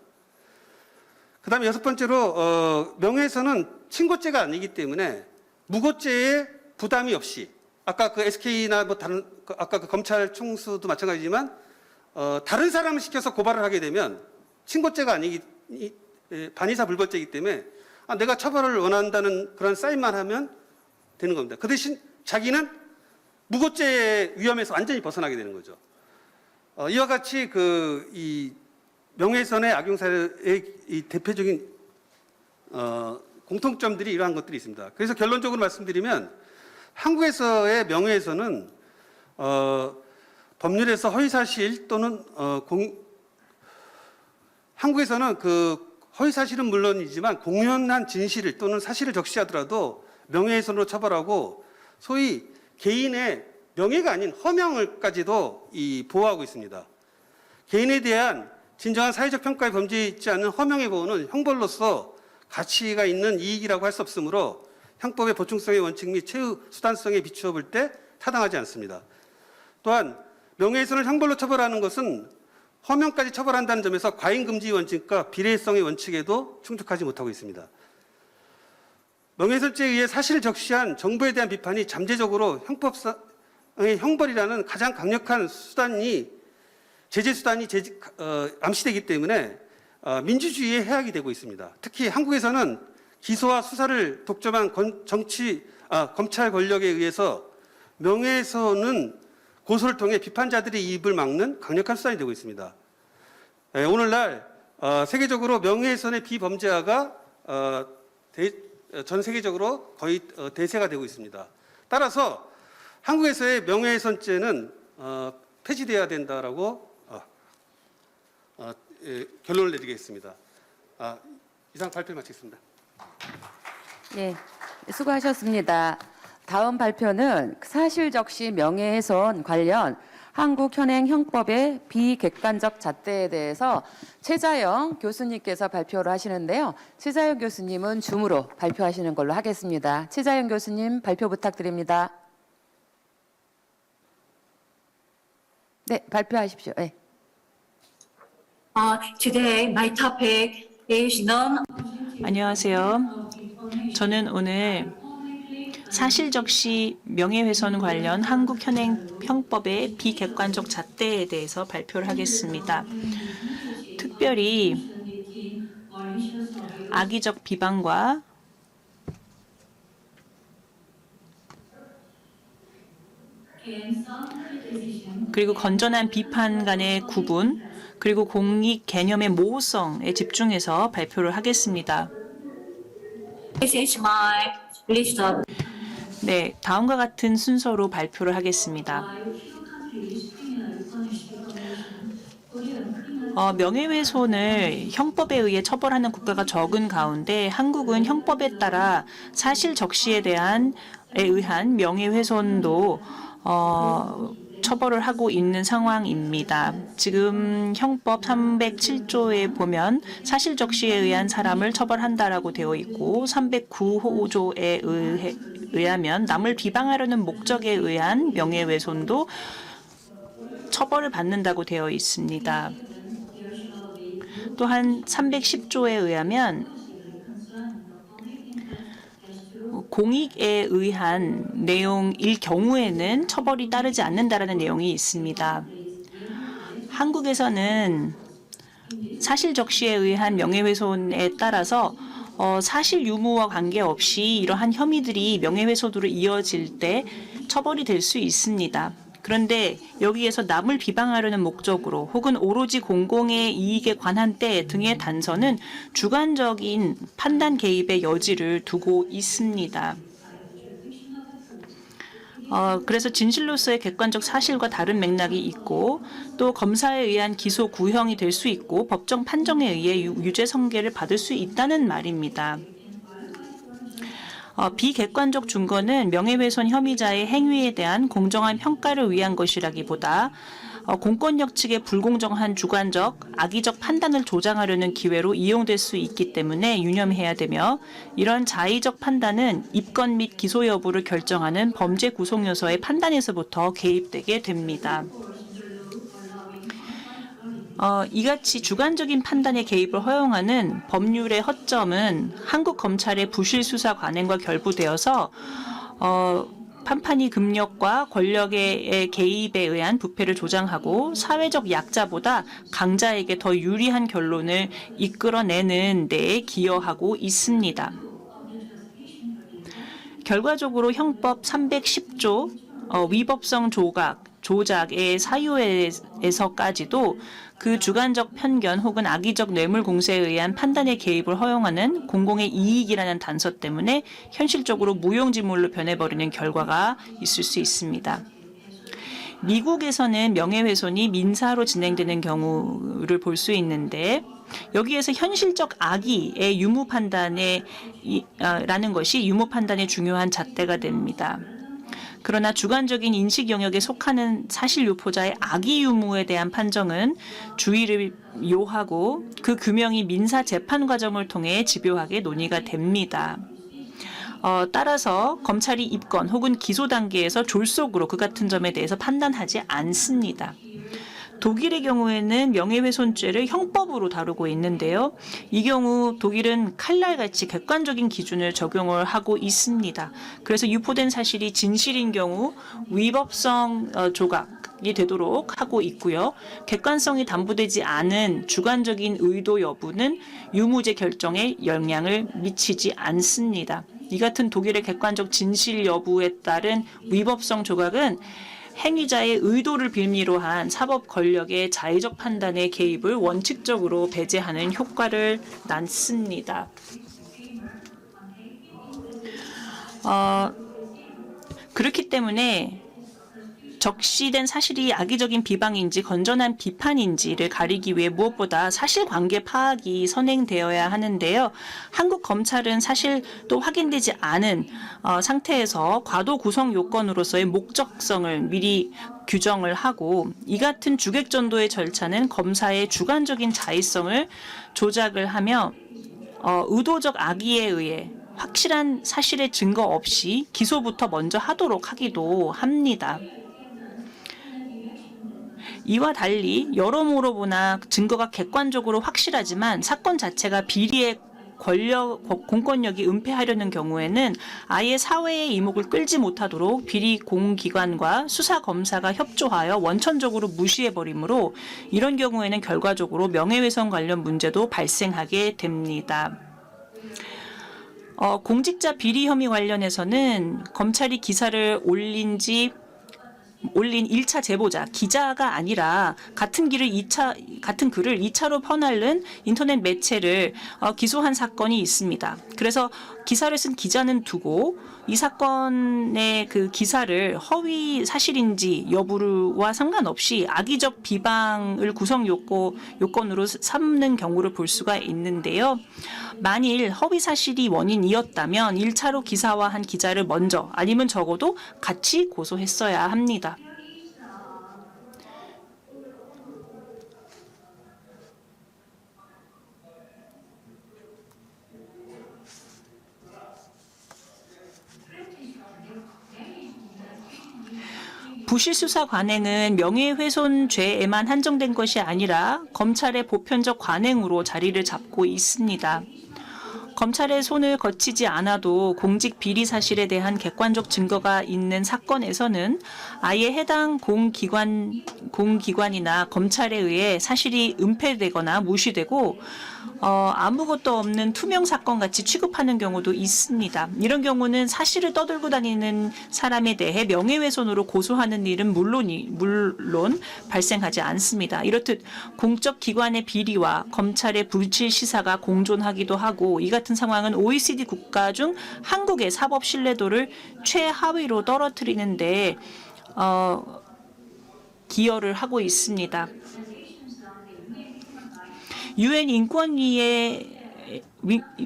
그다음에 여섯 번째로 명예훼손은 친고죄가 아니기 때문에 무고죄에 부담이 없이, 아까 SK나 다른 아까 검찰 총수도 마찬가지지만 다른 사람을 시켜서 고발을 하게 되면 친고죄가 반의사 불벌죄이기 때문에 내가 처벌을 원한다는 그런 사인만 하면 되는 겁니다. 그 대신 자기는 무고죄의 위험에서 완전히 벗어나게 되는 거죠. 이와 같이 이 명예훼손의 악용 사례의 이 대표적인 공통점들이 이러한 것들이 있습니다. 그래서 결론적으로 말씀드리면 한국에서의 명예훼손은 법률에서 허위사실 또는 한국에서는 허위사실은 물론이지만 공연한 진실 또는 사실을 적시하더라도 명예훼손으로 처벌하고 소위 개인의 명예가 아닌 허명을까지도 보호하고 있습니다. 개인에 대한 진정한 사회적 평가에 범죄있지 않은 허명의 보호는 형벌로서 가치가 있는 이익이라고 할 수 없으므로 형법의 보충성의 원칙 및 최후 수단성에 비추어 볼 때 타당하지 않습니다. 또한 명예훼손을 형벌로 처벌하는 것은 허명까지 처벌한다는 점에서 과잉금지 원칙과 비례성의 원칙에도 충족하지 못하고 있습니다. 명예훼손죄에 의해 사실을 적시한 정부에 대한 비판이 잠재적으로 형법상의 형벌이라는 가장 강력한 제재 수단이 암시되기 때문에 민주주의의 해악이 되고 있습니다. 특히 한국에서는 기소와 수사를 독점한 검찰 권력에 의해서 명예훼손은 고소를 통해 비판자들의 입을 막는 강력한 수단이 되고 있습니다. 오늘날 세계적으로 명예훼손의 비범죄화가 전 세계적으로 거의 대세가 되고 있습니다. 따라서 한국에서의 명예훼손죄는 폐지되어야 된다라고 결론을 내리겠습니다. 이상 발표 마치겠습니다. 네, 수고하셨습니다. 다음 발표는 사실적시 명예훼손 관련 한국 현행 형법의 비객관적 잣대에 대해서 최자영 교수님께서 발표를 하시는데요. 최자영 교수님은 줌으로 발표하시는 걸로 하겠습니다. 최자영 교수님 발표 부탁드립니다. 네, 발표하십시오. 네. Today my topic is 안녕하세요. 저는 오늘 사실적시 명예훼손 관련 한국 현행 형법의 비객관적 잣대에 대해서 발표를 하겠습니다. 특별히 악의적 비방과 그리고 건전한 비판 간의 구분, 그리고 공익 개념의 모호성에 집중해서 발표를 하겠습니다. this is my list of 네, 다음과 같은 순서로 발표를 하겠습니다. 명예훼손을 형법에 의해 처벌하는 국가가 적은 가운데 한국은 형법에 따라 사실적시에 의한 명예훼손도 처벌을 하고 있는 상황입니다. 지금 형법 307조에 보면 사실적시에 의한 사람을 처벌한다라고 되어 있고 309호조에 의하면 남을 비방하려는 목적에 의한 명예훼손도 처벌을 받는다고 되어 있습니다. 또한 310조에 의하면 공익에 의한 내용일 경우에는 처벌이 따르지 않는다라는 내용이 있습니다. 한국에서는 사실 적시에 의한 명예훼손에 따라서 사실 유무와 관계없이 이러한 혐의들이 명예훼손으로 이어질 때 처벌이 될 수 있습니다. 그런데 여기에서 남을 비방하려는 목적으로 혹은 오로지 공공의 이익에 관한 때 등의 단서는 주관적인 판단 개입의 여지를 두고 있습니다. 그래서 진실로서의 객관적 사실과 다른 맥락이 있고 또 검사에 의한 기소 구형이 될 수 있고 법정 판정에 의해 유죄 선고를 받을 수 있다는 말입니다. 비객관적 증거는 명예훼손 혐의자의 행위에 대한 공정한 평가를 위한 것이라기보다 공권력 측의 불공정한 주관적, 악의적 판단을 조장하려는 기회로 이용될 수 있기 때문에 유념해야 되며 이런 자의적 판단은 입건 및 기소 여부를 결정하는 범죄 구속 요소의 판단에서부터 개입되게 됩니다. 이같이 주관적인 판단의 개입을 허용하는 법률의 허점은 한국 검찰의 부실 수사 관행과 결부되어서 판판이 금력과 권력의 개입에 의한 부패를 조장하고 사회적 약자보다 강자에게 더 유리한 결론을 이끌어내는 데 기여하고 있습니다. 결과적으로 형법 310조 위법성 조작의 사유에서까지도 그 주관적 편견 혹은 악의적 뇌물 공세에 의한 판단의 개입을 허용하는 공공의 이익이라는 단서 때문에 현실적으로 무용지물로 변해버리는 결과가 있을 수 있습니다. 미국에서는 명예훼손이 민사로 진행되는 경우를 볼 수 있는데 여기에서 현실적 악의의 유무 판단에 라는 것이 유무 판단의 중요한 잣대가 됩니다. 그러나 주관적인 인식 영역에 속하는 사실 유포자의 악의 유무에 대한 판정은 주의를 요하고 그 규명이 민사 재판 과정을 통해 집요하게 논의가 됩니다. 따라서 검찰이 입건 혹은 기소 단계에서 졸속으로 그 같은 점에 대해서 판단하지 않습니다. 독일의 경우에는 명예훼손죄를 형법으로 다루고 있는데요. 이 경우 독일은 칼날같이 객관적인 기준을 적용을 하고 있습니다. 그래서 유포된 사실이 진실인 경우 위법성 조각이 되도록 하고 있고요. 객관성이 담보되지 않은 주관적인 의도 여부는 유무죄 결정에 영향을 미치지 않습니다. 이 같은 독일의 객관적 진실 여부에 따른 위법성 조각은 행위자의 의도를 빌미로 한 사법 권력의 자의적 판단의 개입을 원칙적으로 배제하는 효과를 낳습니다. 그렇기 때문에 적시된 사실이 악의적인 비방인지 건전한 비판인지를 가리기 위해 무엇보다 사실관계 파악이 선행되어야 하는데요. 한국 검찰은 사실 또 확인되지 않은 상태에서 과도 구성 요건으로서의 목적성을 미리 규정을 하고 이 같은 주객전도의 절차는 검사의 주관적인 자의성을 조작을 하며 의도적 악의에 의해 확실한 사실의 증거 없이 기소부터 먼저 하도록 하기도 합니다. 이와 달리 여러모로 보나 증거가 객관적으로 확실하지만 사건 자체가 비리의 공권력이 은폐하려는 경우에는 아예 사회의 이목을 끌지 못하도록 비리 공기관과 수사검사가 협조하여 원천적으로 무시해버리므로 이런 경우에는 결과적으로 명예훼손 관련 문제도 발생하게 됩니다. 공직자 비리 혐의 관련해서는 검찰이 기사를 올린 1차 제보자, 기자가 아니라 같은 글을 2차로 퍼날른 인터넷 매체를 기소한 사건이 있습니다. 그래서 기사를 쓴 기자는 두고 이 사건의 그 기사를 허위 사실인지 여부와 상관없이 악의적 비방을 구성 요건으로 삼는 경우를 볼 수가 있는데요. 만일 허위 사실이 원인이었다면 1차로 기사화한 기자를 먼저 아니면 적어도 같이 고소했어야 합니다. 부실수사 관행은 명예훼손죄에만 한정된 것이 아니라 검찰의 보편적 관행으로 자리를 잡고 있습니다. 검찰의 손을 거치지 않아도 공직 비리 사실에 대한 객관적 증거가 있는 사건에서는 아예 해당 공기관이나 검찰에 의해 사실이 은폐되거나 무시되고 아무것도 없는 투명 사건 같이 취급하는 경우도 있습니다. 이런 경우는 사실을 떠들고 다니는 사람에 대해 명예훼손으로 고소하는 일은 물론 발생하지 않습니다. 이렇듯 공적 기관의 비리와 검찰의 불실 시사가 공존하기도 하고, 이 같은 상황은 OECD 국가 중 한국의 사법 신뢰도를 최하위로 떨어뜨리는데 기여를 하고 있습니다. 유엔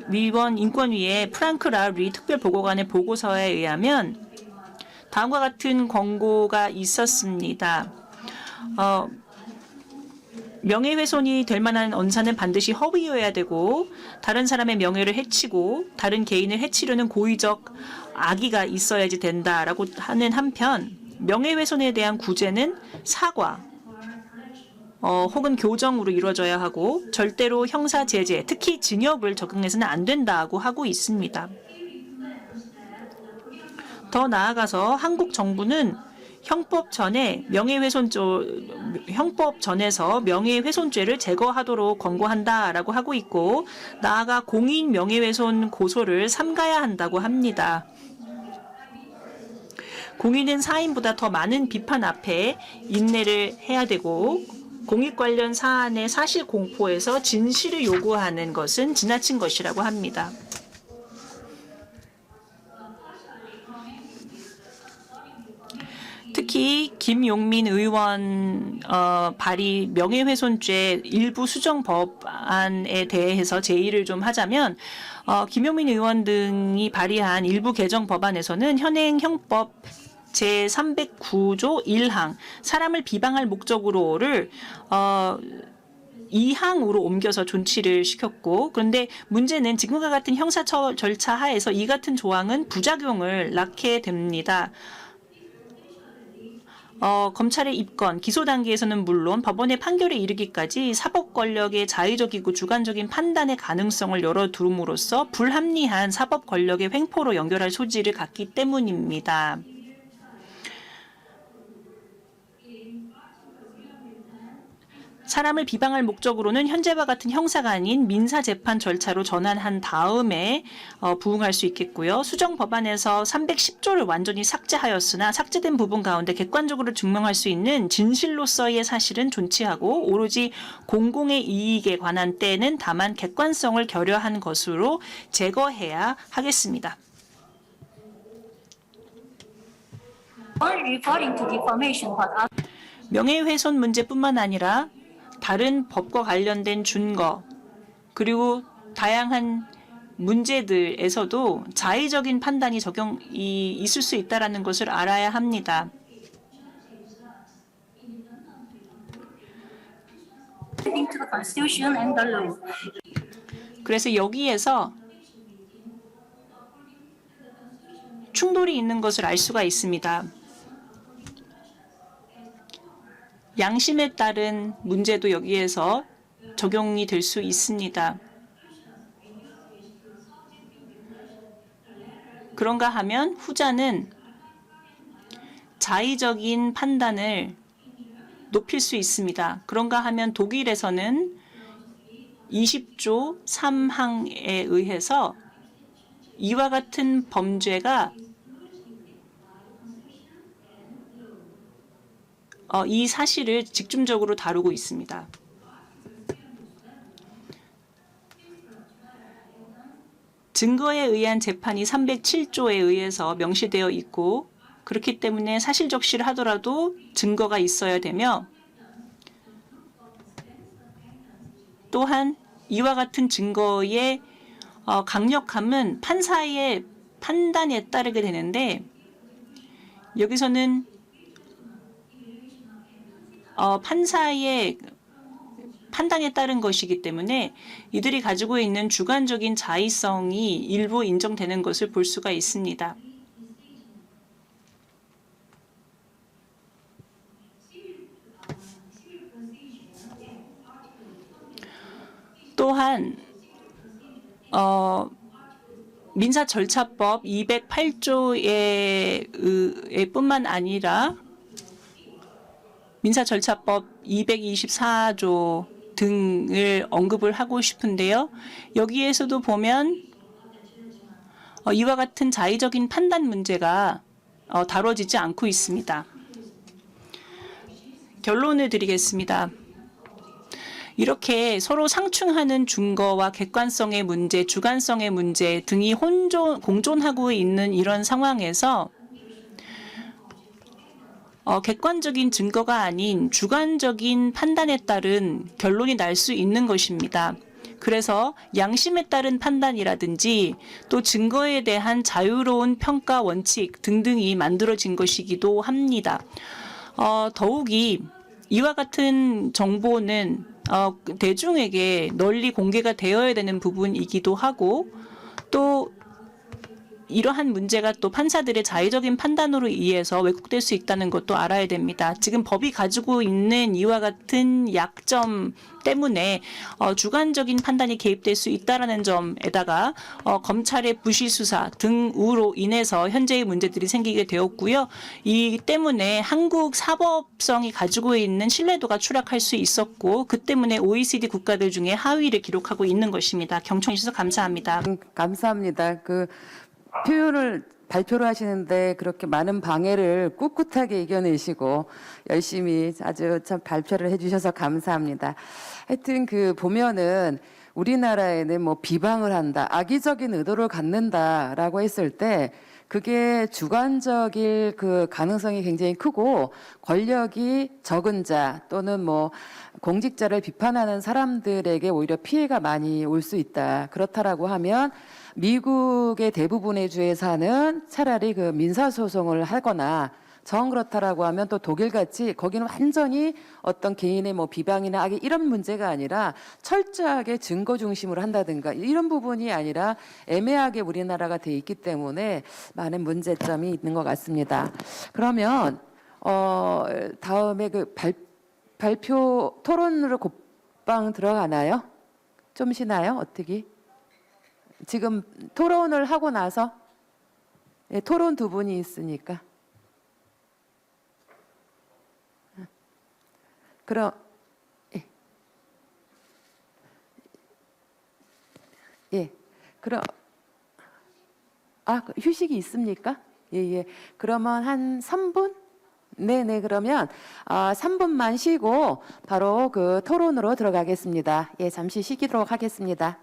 위원 인권위의 프랑크 라리 특별보고관의 보고서에 의하면 다음과 같은 권고가 있었습니다. 명예훼손이 될 만한 언사는 반드시 허위여야 되고, 다른 사람의 명예를 해치고 다른 개인을 해치려는 고의적 악의가 있어야지 된다라고 하는 한편, 명예훼손에 대한 구제는 사과 혹은 교정으로 이루어져야 하고 절대로 형사 제재, 특히 징역을 적용해서는 안 된다고 하고 있습니다. 더 나아가서 한국 정부는 형법 전에서 명예훼손죄를 제거하도록 권고한다라고 하고 있고, 나아가 공인 명예훼손 고소를 삼가야 한다고 합니다. 공인은 사인보다 더 많은 비판 앞에 인내를 해야 되고, 공익 관련 사안의 사실 공포에서 진실을 요구하는 것은 지나친 것이라고 합니다. 특히 김용민 의원 발의 명예훼손죄 일부 수정 법안에 대해서 제의를 좀 하자면, 김용민 의원 등이 발의한 일부 개정 법안에서는 현행 형법 제309조 1항 사람을 비방할 목적으로를 2항으로 옮겨서 존치를 시켰고, 그런데 문제는 지금과 같은 형사 절차 하에서 이 같은 조항은 부작용을 낳게 됩니다. 검찰의 입건, 기소 단계에서는 물론 법원의 판결에 이르기까지 사법 권력의 자의적이고 주관적인 판단의 가능성을 열어두므로써 불합리한 사법 권력의 횡포로 연결할 소지를 갖기 때문입니다. 사람을 비방할 목적으로는 현재와 같은 형사가 아닌 민사재판 절차로 전환한 다음에 부응할 수 있겠고요. 수정 법안에서 310조를 완전히 삭제하였으나 삭제된 부분 가운데 객관적으로 증명할 수 있는 진실로서의 사실은 존치하고, 오로지 공공의 이익에 관한 때에는 다만 객관성을 결여한 것으로 제거해야 하겠습니다. Referring to defamation, what 명예훼손 문제뿐만 아니라 다른 법과 관련된 준거, 그리고 다양한 문제들에서도 자의적인 판단이 적용이 있을 수 있다는 것을 알아야 합니다. according to the Constitution and the law. 그래서 여기에서 충돌이 있는 것을 알 수가 있습니다. 양심에 따른 문제도 여기에서 적용이 될 수 있습니다. 그런가 하면 후자는 자의적인 판단을 높일 수 있습니다. 그런가 하면 독일에서는 20조 3항에 의해서 이와 같은 범죄가 이 사실을 직접적으로 다루고 있습니다. 증거에 의한 재판이 307조에 의해서 명시되어 있고, 그렇기 때문에 사실적시를 하더라도 증거가 있어야 되며, 또한 이와 같은 증거의 강력함은 판사의 판단에 따르게 되는데, 여기서는 판사의 판단에 따른 것이기 때문에 이들이 가지고 있는 주관적인 자의성이 일부 인정되는 것을 볼 수가 있습니다. 또한 민사절차법 208조에 뿐만 아니라 민사절차법 224조 등을 언급을 하고 싶은데요. 여기에서도 보면 이와 같은 자의적인 판단 문제가 다뤄지지 않고 있습니다. 결론을 드리겠습니다. 이렇게 서로 상충하는 증거와 객관성의 문제, 주관성의 문제 등이 공존하고 있는 이런 상황에서 객관적인 증거가 아닌 주관적인 판단에 따른 결론이 날 수 있는 것입니다. 그래서 양심에 따른 판단이라든지 또 증거에 대한 자유로운 평가 원칙 등등이 만들어진 것이기도 합니다. 더욱이 이와 같은 정보는 대중에게 널리 공개가 되어야 되는 부분이기도 하고 또 이러한 문제가 또 판사들의 자의적인 판단으로 의해서 왜곡될 수 있다는 것도 알아야 됩니다. 지금 법이 가지고 있는 이와 같은 약점 때문에 주관적인 판단이 개입될 수 있다는 점에다가 검찰의 부실 수사 등으로 인해서 현재의 문제들이 생기게 되었고요. 이 때문에 한국 사법성이 가지고 있는 신뢰도가 추락할 수 있었고 그 때문에 OECD 국가들 중에 하위를 기록하고 있는 것입니다. 경청해 주셔서 감사합니다. 감사합니다. 발표를 하시는데 그렇게 많은 방해를 꿋꿋하게 이겨내시고 열심히 아주 참 발표를 해주셔서 감사합니다. 하여튼 보면은 우리나라에는 뭐 비방을 한다, 악의적인 의도를 갖는다라고 했을 때 그게 주관적일 가능성이 굉장히 크고 권력이 적은 자 또는 뭐 공직자를 비판하는 사람들에게 오히려 피해가 많이 올 수 있다. 그렇다라고 하면 미국의 대부분의 주에 사는 차라리 민사소송을 하거나 정 그렇다라고 하면 또 독일같이 거기는 완전히 어떤 개인의 뭐 비방이나 악의 이런 문제가 아니라 철저하게 증거 중심으로 한다든가 이런 부분이 아니라 애매하게 우리나라가 돼 있기 때문에 많은 문제점이 있는 것 같습니다. 그러면 다음에 발표 토론으로 곧방 들어가나요? 좀 쉬나요? 어떻게? 지금 토론을 하고 나서 토론 두 분이 있으니까 그럼 그럼 휴식이 있습니까? 예. 그러면 한 3분? 네네 그러면 3분만 쉬고 바로 토론으로 들어가겠습니다. 예, 잠시 쉬도록 하겠습니다.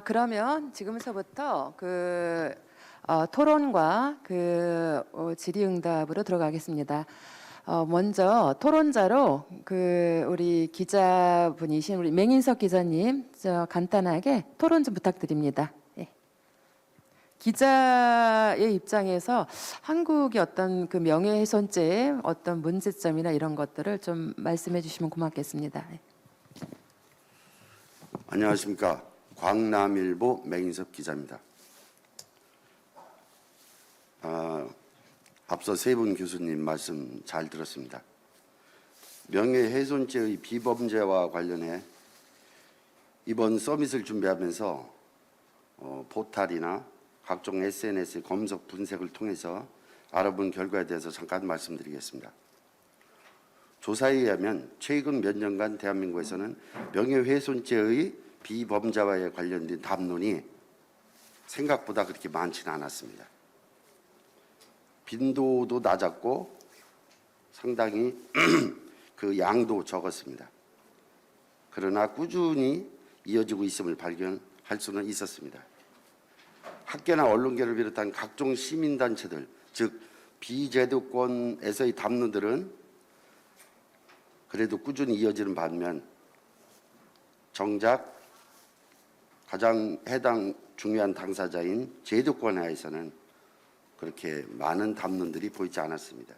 그러면 지금서부터 토론과 질의응답으로 들어가겠습니다. 먼저 토론자로 우리 기자분이신 우리 맹인석 기자님, 간단하게 토론 좀 부탁드립니다. 예. 기자의 입장에서 한국의 어떤 명예훼손죄의 어떤 문제점이나 이런 것들을 좀 말씀해 주시면 고맙겠습니다. 예. 안녕하십니까. 광남일보 맹인석 기자입니다. 앞서 세 분 교수님 말씀 잘 들었습니다. 명예훼손죄의 비범죄와 관련해 이번 서밋을 준비하면서 포탈이나 각종 SNS 검색 분석을 통해서 알아본 결과에 대해서 잠깐 말씀드리겠습니다. 조사에 의하면 최근 몇 년간 대한민국에서는 명예훼손죄의 비범죄와에 관련된 담론이 생각보다 그렇게 많지는 않았습니다. 빈도도 낮았고 상당히 그 양도 적었습니다. 그러나 꾸준히 이어지고 있음을 발견할 수는 있었습니다. 학계나 언론계를 비롯한 각종 시민단체들, 즉 비제도권에서의 담론들은 그래도 꾸준히 이어지는 반면 정작 가장 해당 중요한 당사자인 제도권 하에서는 그렇게 많은 담론들이 보이지 않았습니다.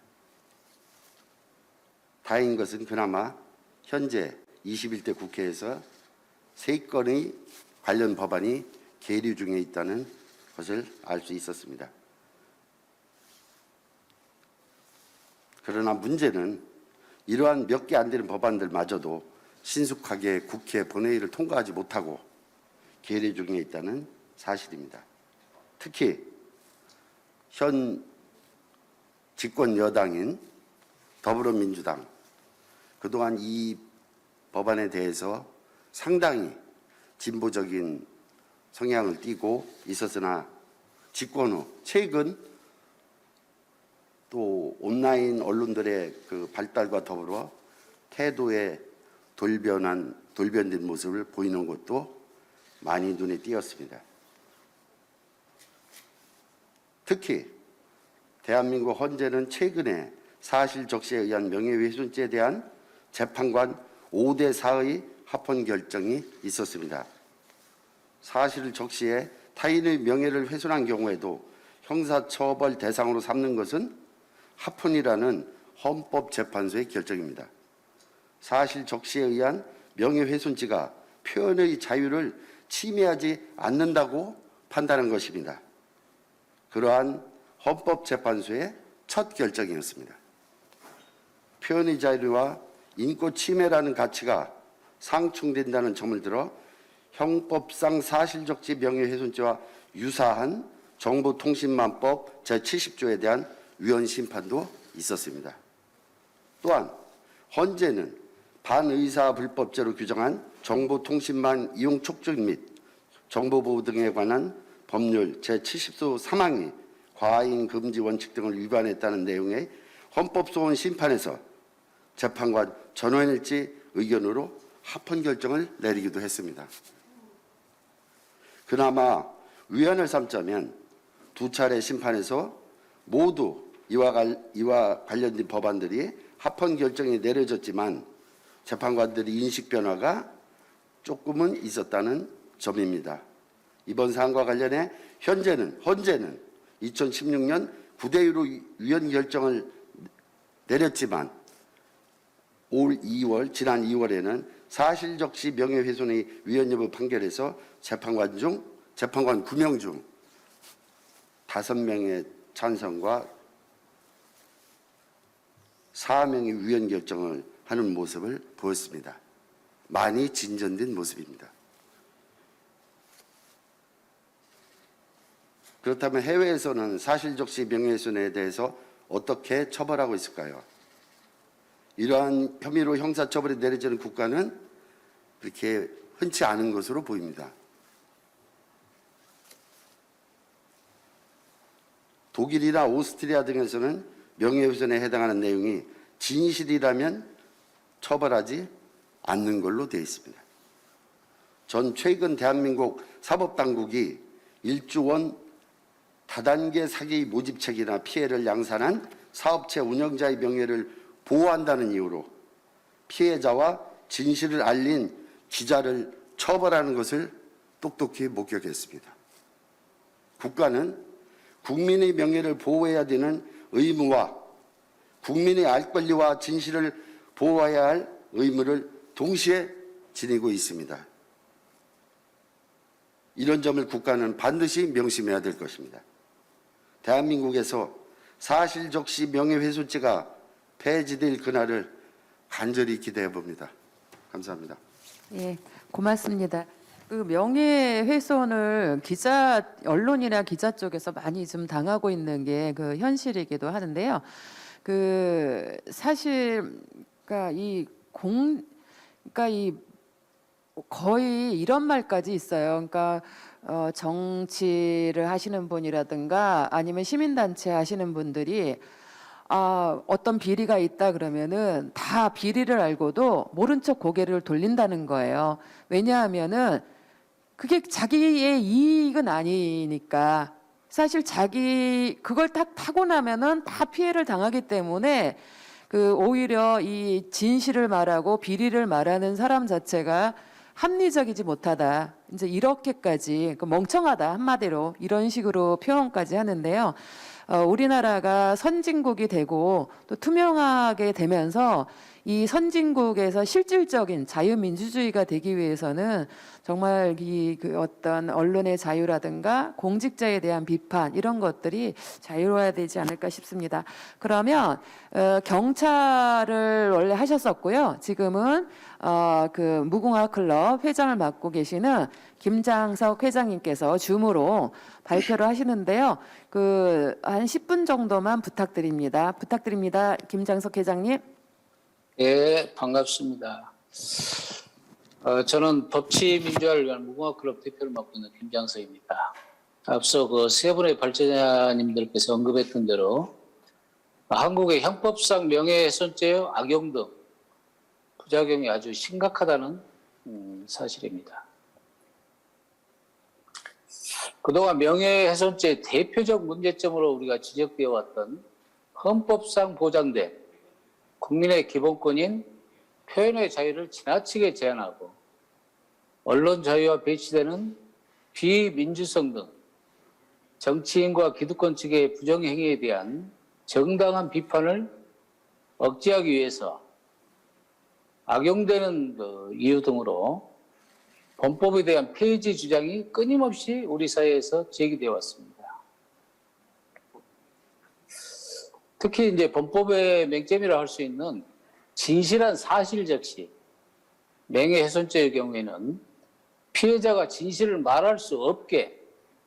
다행인 것은 그나마 현재 21대 국회에서 3건의 관련 법안이 계류 중에 있다는 것을 알 수 있었습니다. 그러나 문제는 이러한 몇 개 안 되는 법안들마저도 신속하게 국회 본회의를 통과하지 못하고 계류 중에 있다는 사실입니다. 특히 현 집권 여당인 더불어민주당, 그동안 이 법안에 대해서 상당히 진보적인 성향을 띠고 있었으나 집권 후 최근 또 온라인 언론들의 발달과 더불어 태도에 돌변된 모습을 보이는 것도 많이 눈에 띄었습니다. 특히 대한민국 헌재는 최근에 사실 적시에 의한 명예훼손죄에 대한 재판관 5대 4의 합헌 결정이 있었습니다. 사실 적시에 타인의 명예를 훼손한 경우에도 형사처벌 대상으로 삼는 것은 합헌이라는 헌법재판소의 결정입니다. 사실 적시에 의한 명예훼손죄가 표현의 자유를 침해하지 않는다고 판단한 것입니다. 그러한 헌법재판소의 첫 결정이었습니다. 표현의 자유와 인권 침해라는 가치가 상충된다는 점을 들어 형법상 사실적시 명예훼손죄와 유사한 정보통신망법 제70조에 대한 위헌 심판도 있었습니다. 또한 헌재는 반의사 불법죄로 규정한 정보통신망 이용 촉진 및 정보보호 등에 관한 법률 제70조 3항이 과잉 금지 원칙 등을 위반했다는 내용의 헌법소원 심판에서 재판관 전원일치 의견으로 합헌 결정을 내리기도 했습니다. 그나마 위헌을 삼자면 두 차례 심판에서 모두 이와 관련된 법안들이 합헌 결정이 내려졌지만 재판관들의 인식 변화가 조금은 있었다는 점입니다. 이번 사안과 관련해 헌재는 2016년 9대2로 위헌 결정을 내렸지만 지난 2월에는 사실적시 명예훼손의 위헌 여부 판결에서 재판관 9명 중 5명의 찬성과 4명의 위헌 결정을 하는 모습을 보였습니다. 많이 진전된 모습입니다. 그렇다면 해외에서는 사실적시 명예훼손에 대해서 어떻게 처벌하고 있을까요? 이러한 혐의로 형사처벌이 내려지는 국가는 그렇게 흔치 않은 것으로 보입니다. 독일이나 오스트리아 등에서는 명예훼손에 해당하는 내용이 진실이라면 처벌하지 않는 걸로 되어 있습니다. 전 최근 대한민국 사법당국이 1조 원 다단계 사기 모집책이나 피해를 양산한 사업체 운영자의 명예를 보호한다는 이유로 피해자와 진실을 알린 기자를 처벌하는 것을 똑똑히 목격했습니다. 국가는 국민의 명예를 보호해야 되는 의무와 국민의 알 권리와 진실을 보호해야 할 의무를 동시에 지니고 있습니다. 이런 점을 국가는 반드시 명심해야 될 것입니다. 대한민국에서 사실적시 명예훼손죄가 폐지될 그날을 간절히 기대해 봅니다. 감사합니다. 예, 고맙습니다. 그 명예훼손을 언론이나 기자 쪽에서 많이 좀 당하고 있는 게 그 현실이기도 하는데요. 그 사실 그러니까 이 거의 이런 말까지 있어요. 그러니까 정치를 하시는 분이라든가 아니면 시민단체 하시는 분들이 어떤 비리가 있다 그러면은 다 비리를 알고도 모른 척 고개를 돌린다는 거예요. 왜냐하면은 그게 자기의 이익은 아니니까 사실 그걸 딱 타고 나면은 다 피해를 당하기 때문에 오히려 이 진실을 말하고 비리를 말하는 사람 자체가 합리적이지 못하다. 이제 이렇게까지 멍청하다 한마디로 이런 식으로 표현까지 하는데요. 우리나라가 선진국이 되고 또 투명하게 되면서 이 선진국에서 실질적인 자유민주주의가 되기 위해서는 정말 그 어떤 언론의 자유라든가 공직자에 대한 비판 이런 것들이 자유로워야 되지 않을까 싶습니다. 그러면 경찰을 원래 하셨었고요. 지금은 그 무궁화 클럽 회장을 맡고 계시는 김장석 회장님께서 줌으로 발표를 하시는데요. 한 10분 정도만 부탁드립니다. 김장석 회장님. 예, 반갑습니다. 저는 법치민주화를 위한 무궁화클럽 대표를 맡고 있는 김장석입니다. 앞서 그 세 분의 발제자님들께서 언급했던 대로 한국의 형법상 명예훼손죄의 악용 등 부작용이 아주 심각하다는 사실입니다. 그동안 명예훼손죄의 대표적 문제점으로 우리가 지적되어 왔던 헌법상 보장된 국민의 기본권인 표현의 자유를 지나치게 제한하고 언론 자유와 배치되는 비민주성 등 정치인과 기득권 측의 부정행위에 대한 정당한 비판을 억제하기 위해서 악용되는 이유 등으로 범법에 대한 폐지 주장이 끊임없이 우리 사회에서 제기되어 왔습니다. 특히 이제 범법의 맹점이라 할 수 있는 진실한 사실 적시, 명예훼손죄의 경우에는 피해자가 진실을 말할 수 없게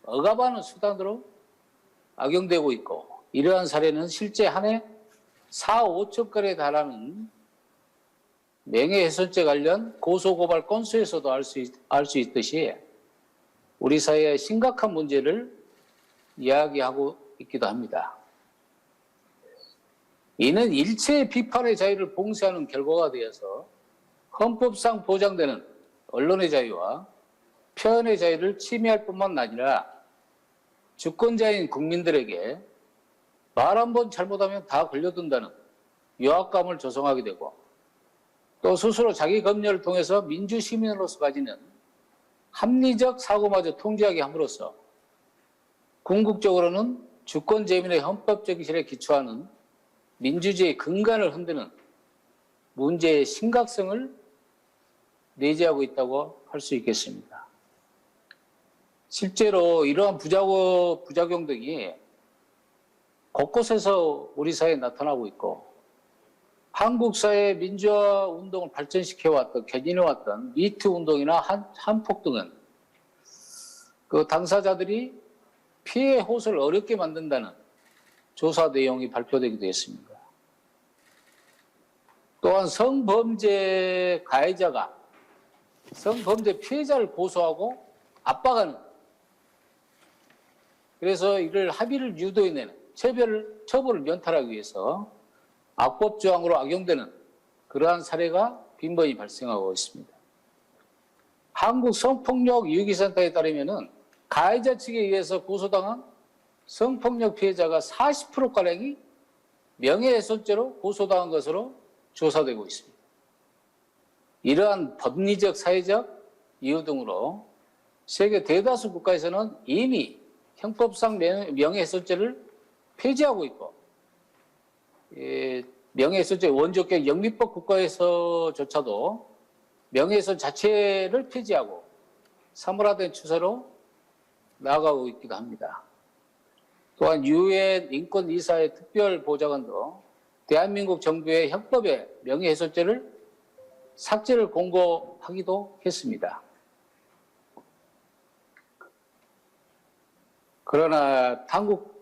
억압하는 수단으로 악용되고 있고 이러한 사례는 실제 한 해 4, 5천 건에 달하는 명예훼손죄 관련 고소고발 건수에서도 알 수 있듯이 우리 사회의 심각한 문제를 이야기하고 있기도 합니다. 이는 일체의 비판의 자유를 봉쇄하는 결과가 되어서 헌법상 보장되는 언론의 자유와 표현의 자유를 침해할 뿐만 아니라 주권자인 국민들에게 말 한 번 잘못하면 다 걸려든다는 위압감을 조성하게 되고 또 스스로 자기 검열을 통해서 민주시민으로서 가지는 합리적 사고마저 통제하게 함으로써 궁극적으로는 주권재민의 헌법 정신에 기초하는 민주주의의 근간을 흔드는 문제의 심각성을 내재하고 있다고 할 수 있겠습니다. 실제로 이러한 부작용 등이 곳곳에서 우리 사회에 나타나고 있고 한국 사회 민주화 운동을 발전시켜왔던, 견인해왔던 미투 운동이나 한폭 등은 그 당사자들이 피해 호소를 어렵게 만든다는 조사 내용이 발표되기도 했습니다. 또한 성범죄 가해자가 성범죄 피해자를 고소하고 압박하는 그래서 이를 합의를 유도해내는 처벌을 면탈하기 위해서 악법 조항으로 악용되는 그러한 사례가 빈번히 발생하고 있습니다. 한국 성폭력 유기센터에 따르면은 가해자 측에 의해서 고소당한 성폭력 피해자가 40%가량이 명예훼손죄로 고소당한 것으로 조사되고 있습니다. 이러한 법리적, 사회적 이유 등으로 세계 대다수 국가에서는 이미 형법상 명예훼손죄를 폐지하고 있고, 명예훼손죄 원조격 영미법 국가에서조차도 명예훼손 자체를 폐지하고 사물화된 추세로 나아가고 있기도 합니다. 또한 유엔 인권이사회 특별보좌관도 대한민국 정부의 형법에 명예훼손죄를 삭제를 공고하기도 했습니다. 그러나 한국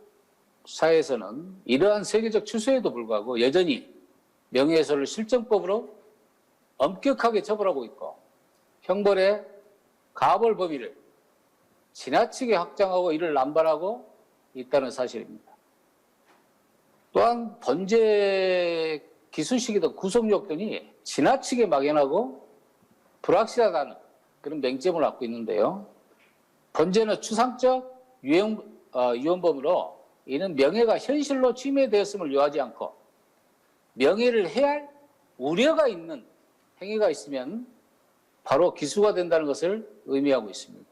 사회에서는 이러한 세계적 추세에도 불구하고 여전히 명예훼손을 실정법으로 엄격하게 처벌하고 있고, 형벌의 가벌 범위를 지나치게 확장하고 이를 남발하고 있다는 사실입니다. 또한 범죄 기술식이든 구속력 등이 지나치게 막연하고 불확실하다는 그런 맹점을 갖고 있는데요. 범죄는 추상적 유언범으로 이는 명예가 현실로 침해되었음을 요하지 않고 명예를 해할 우려가 있는 행위가 있으면 바로 기수가 된다는 것을 의미하고 있습니다.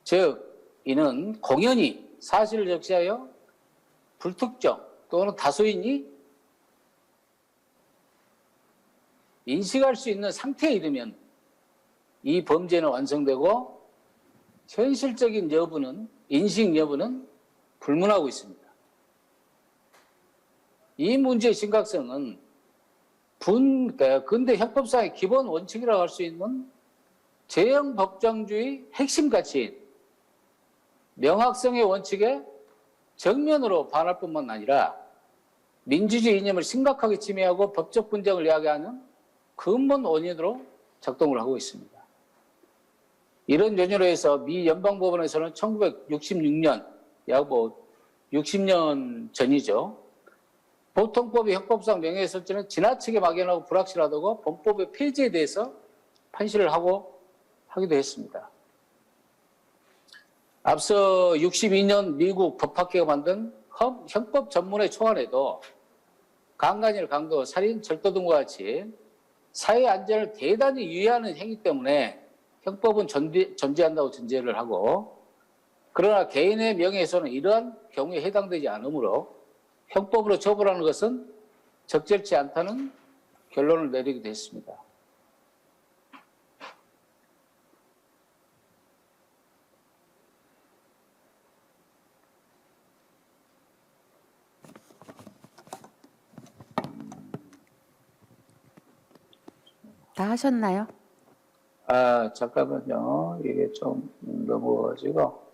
즉, 이는 공연히 사실을 적시하여 불특정 또는 다수인이 인식할 수 있는 상태에 이르면 이 범죄는 완성되고 현실적인 여부는, 인식 여부는 불문하고 있습니다. 이 문제의 심각성은 근대 형법상의 기본 원칙이라고 할 수 있는 재형법정주의 핵심 가치인 명확성의 원칙에 정면으로 반할 뿐만 아니라 민주주의 이념을 심각하게 침해하고 법적 분쟁을 야기하는 근본 원인으로 작동을 하고 있습니다. 이런 연유로 해서 미 연방법원에서는 1966년, 약 60년 전이죠. 보통법의 형법상 명예훼손죄는 지나치게 막연하고 불확실하다고 본법의 폐지에 대해서 판시를 하기도 했습니다. 앞서 62년 미국 법학회가 만든 형법 전문의 초안에도 강간일, 강도, 살인, 절도 등과 같이 사회 안전을 대단히 유의하는 행위 때문에 형법은 존재한다고 전제를 하고, 그러나 개인의 명예훼손은 이러한 경우에 해당되지 않으므로 형법으로 처벌하는 것은 적절치 않다는 결론을 내리기도 했습니다. 다 하셨나요? 잠깐만요. 이게 좀 넘어가지고.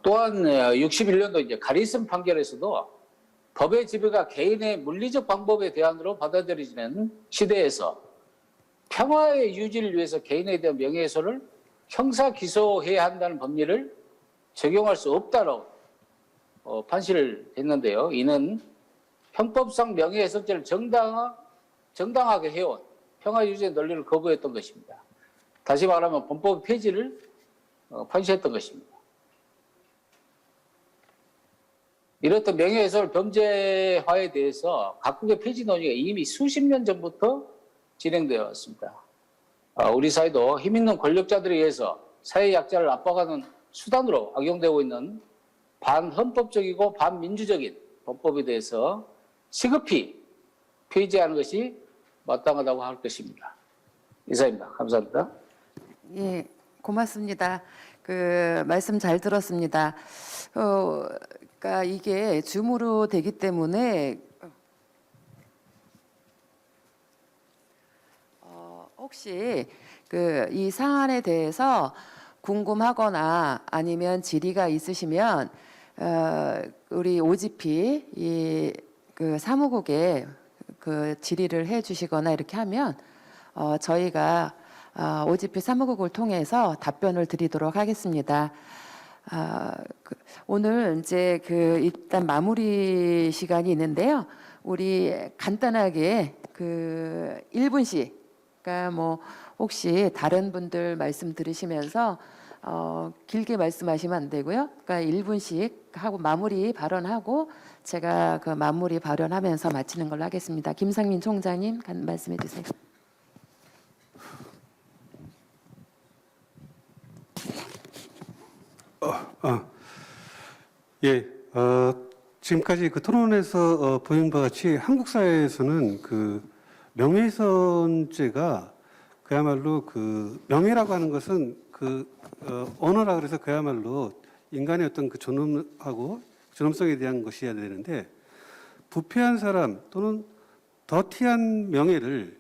또한 61년도 이제 가리슨 판결에서도 법의 지배가 개인의 물리적 방법의 대안으로 받아들여지는 시대에서 평화의 유지를 위해서 개인에 대한 명예훼손을 형사 기소해야 한다는 법리를 적용할 수 없다고 판시를 했는데요. 이는 형법상 명예훼손죄를 정당하게 해온 평화 유지의 논리를 거부했던 것입니다. 다시 말하면 본법 폐지를 판시했던 것입니다. 이렇듯 명예훼손 범죄화에 대해서 각국의 폐지 논의가 이미 수십 년 전부터 진행되어 왔습니다. 우리 사회도 힘있는 권력자들에 의해서 사회 약자를 압박하는 수단으로 악용되고 있는 반헌법적이고 반민주적인 법법에 대해서 시급히 폐지하는 것이 마땅하다고 할 것입니다. 이상입니다. 감사합니다. 예, 고맙습니다. 그 말씀 잘 들었습니다. 그러니까 이게 줌으로 되기 때문에 혹시 그 이 사안에 대해서 궁금하거나 아니면 질의가 있으시면 우리 OGP 그 사무국에 그 질의를 해주시거나 이렇게 하면 저희가 OGP 사무국을 통해서 답변을 드리도록 하겠습니다. 오늘 이제 일단 마무리 시간이 있는데요. 우리 간단하게 1분씩, 그러니까 뭐 혹시 다른 분들 말씀 들으시면서 길게 말씀하시면 안 되고요. 그러니까 1분씩 하고 마무리 발언하고 제가 그 마무리 발언하면서 마치는 걸로 하겠습니다. 김상민 총장님 말씀해 주세요. 예, 지금까지 그 토론에서 보인 바와 같이 한국 사회에서는 그 명예훼손죄가 그야말로 그 명예라고 하는 것은 언어라 그래서 그야말로 인간의 어떤 그 존엄하고 존엄성에 대한 것이어야 되는데 부패한 사람 또는 더티한 명예를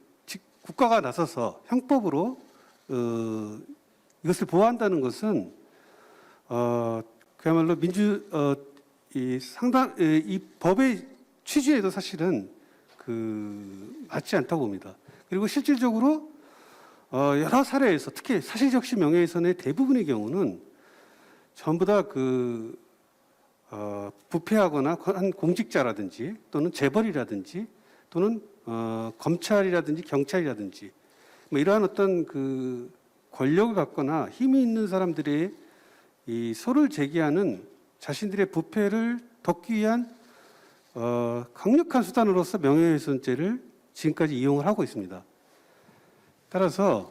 국가가 나서서 형법으로 이것을 보호한다는 것은 그야말로 이 법의 취지에도 사실은 맞지 않다고 봅니다. 그리고 실질적으로 여러 사례에서 특히 사실적시 명예훼손의 대부분의 경우는 전부 다 부패하거나 한 공직자라든지 또는 재벌이라든지 또는 검찰이라든지 경찰이라든지 뭐 이러한 어떤 권력을 갖거나 힘이 있는 사람들의 이 소를 제기하는 자신들의 부패를 덮기 위한 강력한 수단으로서 명예훼손죄를 지금까지 이용을 하고 있습니다. 따라서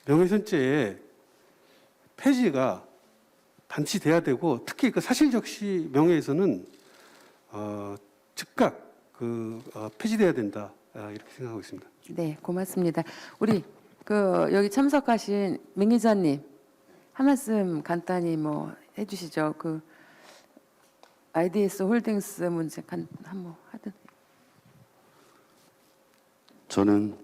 명예훼손죄의 폐지가 반드시 돼야 되고 특히 사실적시 명예훼손은 즉각 폐지돼야 된다 이렇게 생각하고 있습니다. 네, 고맙습니다. 우리 여기 참석하신 맹 기자님 한 말씀 간단히 뭐 해주시죠. IDS 홀딩스 문제 한번 하든. 저는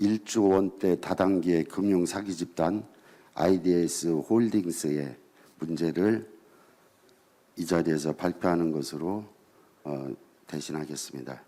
1조 원대 다단계 금융 사기 집단 IDS 홀딩스의 문제를 이 자리에서 발표하는 것으로 대신하겠습니다.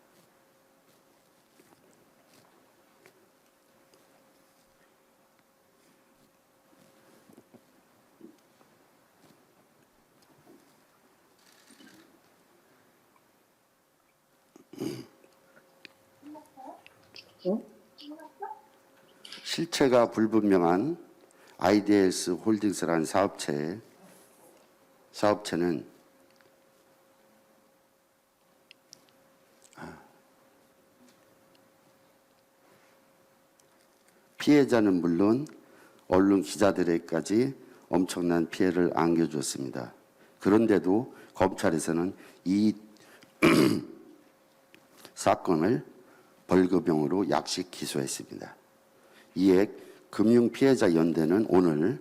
실체가 불분명한 IDS 홀딩스라는 사업체는 피해자는 물론 언론 기자들에게까지 엄청난 피해를 안겨주었습니다. 그런데도 검찰에서는 이 사건을 벌금형으로 약식 기소했습니다. 이에 금융피해자연대는 오늘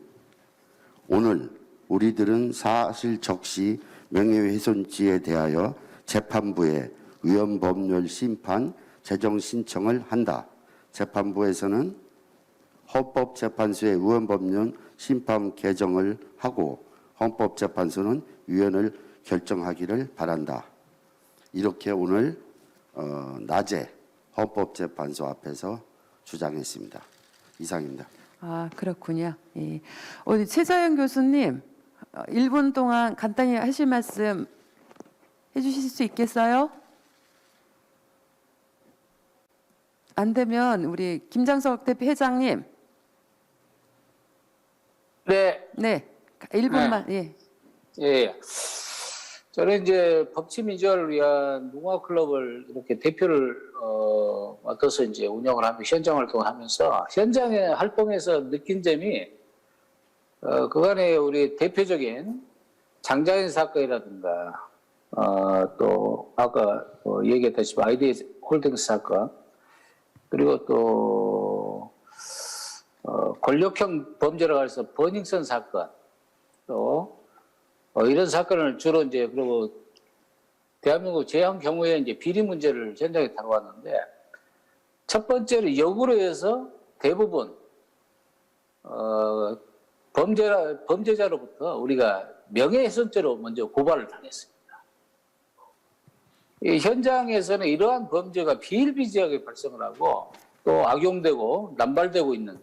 우리들은 사실적시 명예훼손죄에 대하여 재판부에 위헌법률 심판 제정 신청을 한다. 재판부에서는 헌법재판소에 위헌법률 심판 개정을 하고 헌법재판소는 위헌을 결정하기를 바란다. 이렇게 오늘 낮에 헌법재판소 앞에서 주장했습니다. 이상입니다. 그렇군요. 예. 최자영 교수님 1분 동안 간단히 하실 말씀 해주실 수 있겠어요? 안 되면 우리 김장석 대표 회장님. 네. 네. 1분만. 예. 예. 저는 이제 법치민주화를 위한 농화클럽을 이렇게 대표를 맡아서 이제 운영을 하며 현장 활동을 하면서 현장의 활동에서 느낀 점이 그간에 우리 대표적인 장자연 사건이라든가 또 아까 얘기했다시피 IDS 홀딩스 사건 그리고 또 권력형 범죄라고 해서 버닝썬 사건 또 이런 사건을 주로 이제 그리고 대한민국 제한 경우에 이제 비리 문제를 현장에 다뤄왔는데 첫 번째로 역으로 해서 대부분 범죄자로부터 우리가 명예훼손죄로 먼저 고발을 당했습니다. 이 현장에서는 이러한 범죄가 비일비재하게 발생을 하고 또 악용되고 남발되고 있는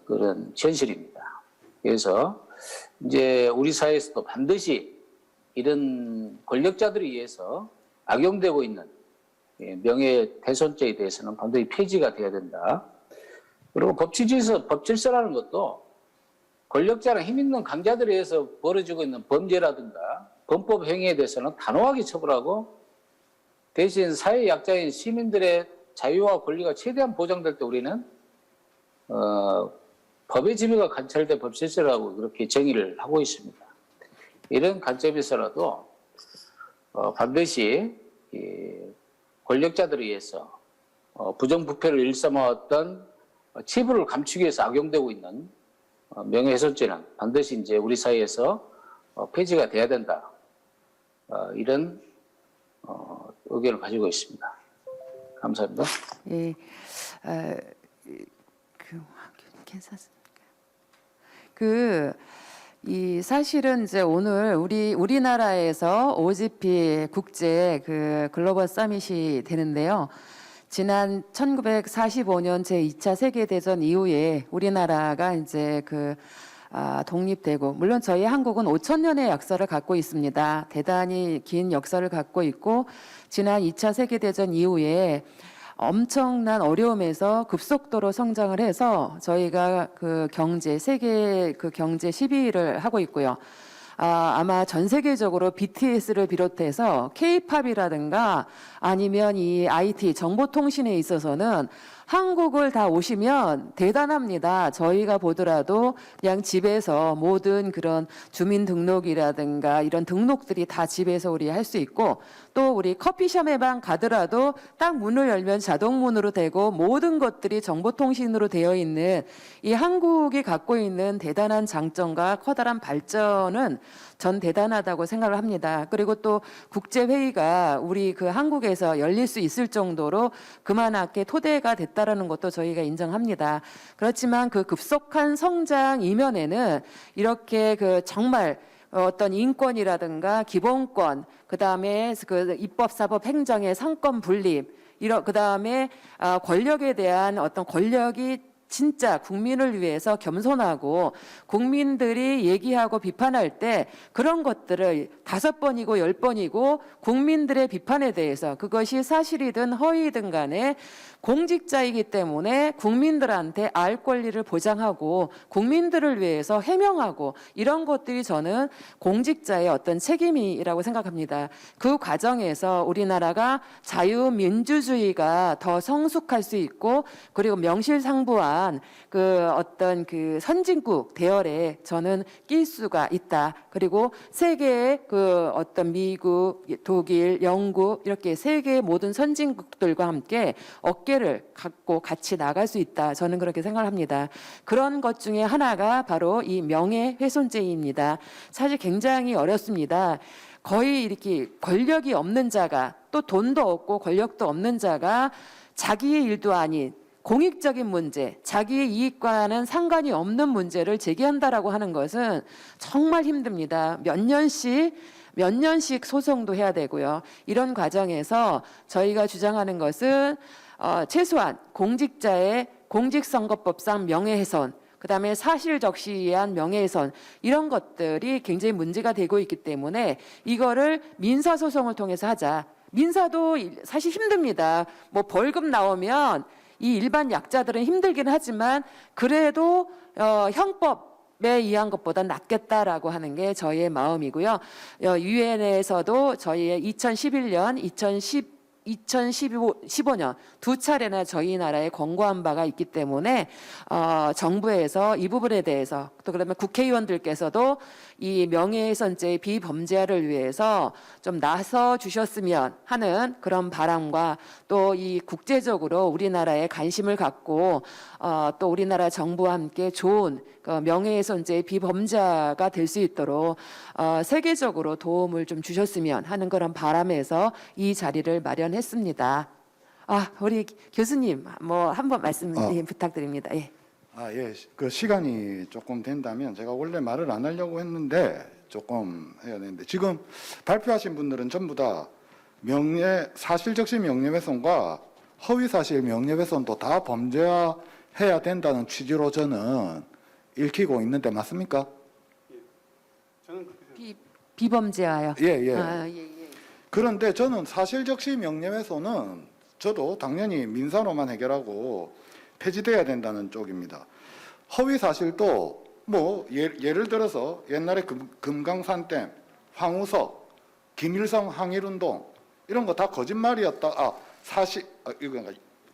그런 현실입니다. 그래서 이제 우리 사회에서도 반드시 이런 권력자들에 의해서 악용되고 있는 명예훼손죄에 대해서는 반드시 폐지가 돼야 된다. 그리고 법질서라는 것도 권력자나 힘있는 강자들에 의해서 벌어지고 있는 범죄라든가 범법 행위에 대해서는 단호하게 처벌하고 대신 사회 약자인 시민들의 자유와 권리가 최대한 보장될 때 우리는 법의 지배가 관찰된 법질서라고 그렇게 정의를 하고 있습니다. 이런 관점에서라도 반드시 권력자들에 의해서 부정부패를 일삼아왔던 치부를 감추기 위해서 악용되고 있는 명예훼손죄는 반드시 이제 우리 사회에서 폐지가 돼야 된다. 이런 의견을 가지고 있습니다. 감사합니다. 예, 괜찮습니까? 이 사실은 이제 오늘 우리나라에서 OGP 국제 글로벌 서밋이 되는데요. 지난 1945년 제2차 세계대전 이후에 우리나라가 이제 독립되고, 물론 저희 한국은 5,000년의 역사를 갖고 있습니다. 대단히 긴 역사를 갖고 있고, 지난 2차 세계대전 이후에 엄청난 어려움에서 급속도로 성장을 해서 저희가 세계 경제 10위를 하고 있고요. 아마 전 세계적으로 BTS를 비롯해서 K-팝이라든가 아니면 이 IT 정보통신에 있어서는 한국을 다 오시면 대단합니다. 저희가 보더라도 그냥 집에서 모든 그런 주민등록이라든가 이런 등록들이 다 집에서 우리 할 수 있고, 또 우리 커피숍에만 가더라도 딱 문을 열면 자동문으로 되고 모든 것들이 정보통신으로 되어 있는 이 한국이 갖고 있는 대단한 장점과 커다란 발전은 전 대단하다고 생각을 합니다. 그리고 또 국제회의가 우리 한국에서 열릴 수 있을 정도로 그만하게 토대가 됐다라는 것도 저희가 인정합니다. 그렇지만 그 급속한 성장 이면에는 이렇게 정말 어떤 인권이라든가 기본권, 그다음에 입법, 사법, 행정의 상권 분립, 그다음에 권력에 대한 어떤 권력이 진짜 국민을 위해서 겸손하고 국민들이 얘기하고 비판할 때 그런 것들을 5번이고 10번이고 국민들의 비판에 대해서 그것이 사실이든 허위든 간에 공직자이기 때문에 국민들한테 알 권리를 보장하고 국민들을 위해서 해명하고 이런 것들이 저는 공직자의 어떤 책임이라고 생각합니다. 그 과정에서 우리나라가 자유민주주의가 더 성숙할 수 있고, 그리고 명실상부한 어떤 선진국 대열에 저는 낄 수가 있다. 그리고 세계의 어떤 미국, 독일, 영국 이렇게 세계의 모든 선진국들과 함께 어깨를 갖고 같이 나갈 수 있다. 저는 그렇게 생각합니다. 그런 것 중에 하나가 바로 이 명예훼손죄입니다. 사실 굉장히 어렵습니다. 거의 이렇게 권력이 없는 자가, 또 돈도 없고 권력도 없는 자가 자기의 일도 아닌 공익적인 문제, 자기의 이익과는 상관이 없는 문제를 제기한다라고 하는 것은 정말 힘듭니다. 몇 년씩 소송도 해야 되고요. 이런 과정에서 저희가 주장하는 것은 최소한 공직자의 공직선거법상 명예훼손, 그다음에 사실적시에 의한 명예훼손, 이런 것들이 굉장히 문제가 되고 있기 때문에 이거를 민사소송을 통해서 하자. 민사도 사실 힘듭니다. 뭐 벌금 나오면 이 일반 약자들은 힘들긴 하지만 그래도 형법에 의한 것보다 낫겠다라고 하는 게 저희의 마음이고요. 유엔에서도 저희의 2011년, 2015년 두 차례나 저희 나라에 권고한 바가 있기 때문에 정부에서 이 부분에 대해서, 또 그러면 국회의원들께서도 이 명예훼손죄의 비범죄화를 위해서 좀 나서 주셨으면 하는 그런 바람과, 또 이 국제적으로 우리나라에 관심을 갖고 또 우리나라 정부와 함께 좋은 명예훼손죄의 비범죄화가 될 수 있도록 세계적으로 도움을 좀 주셨으면 하는 그런 바람에서 이 자리를 마련했습니다. 우리 교수님 한번 말씀 부탁드립니다. 예. 예. 시간이 조금 된다면 제가 원래 말을 안 하려고 했는데 조금 해야 되는데, 지금 발표하신 분들은 전부 다 사실적시 명예훼손과 허위사실 명예훼손도 다 범죄와 해야 된다는 취지로 저는 읽히고 있는데 맞습니까? 비범죄하여. 예, 예. 아, 예, 예. 그런데 저는 사실적시 명령에서는 저도 당연히 민사로만 해결하고 폐지돼야 된다는 쪽입니다. 허위 사실도 뭐 예를 들어서 옛날에 금강산댐, 황우석, 김일성 항일운동 이런 거 다 거짓말이었다. 이거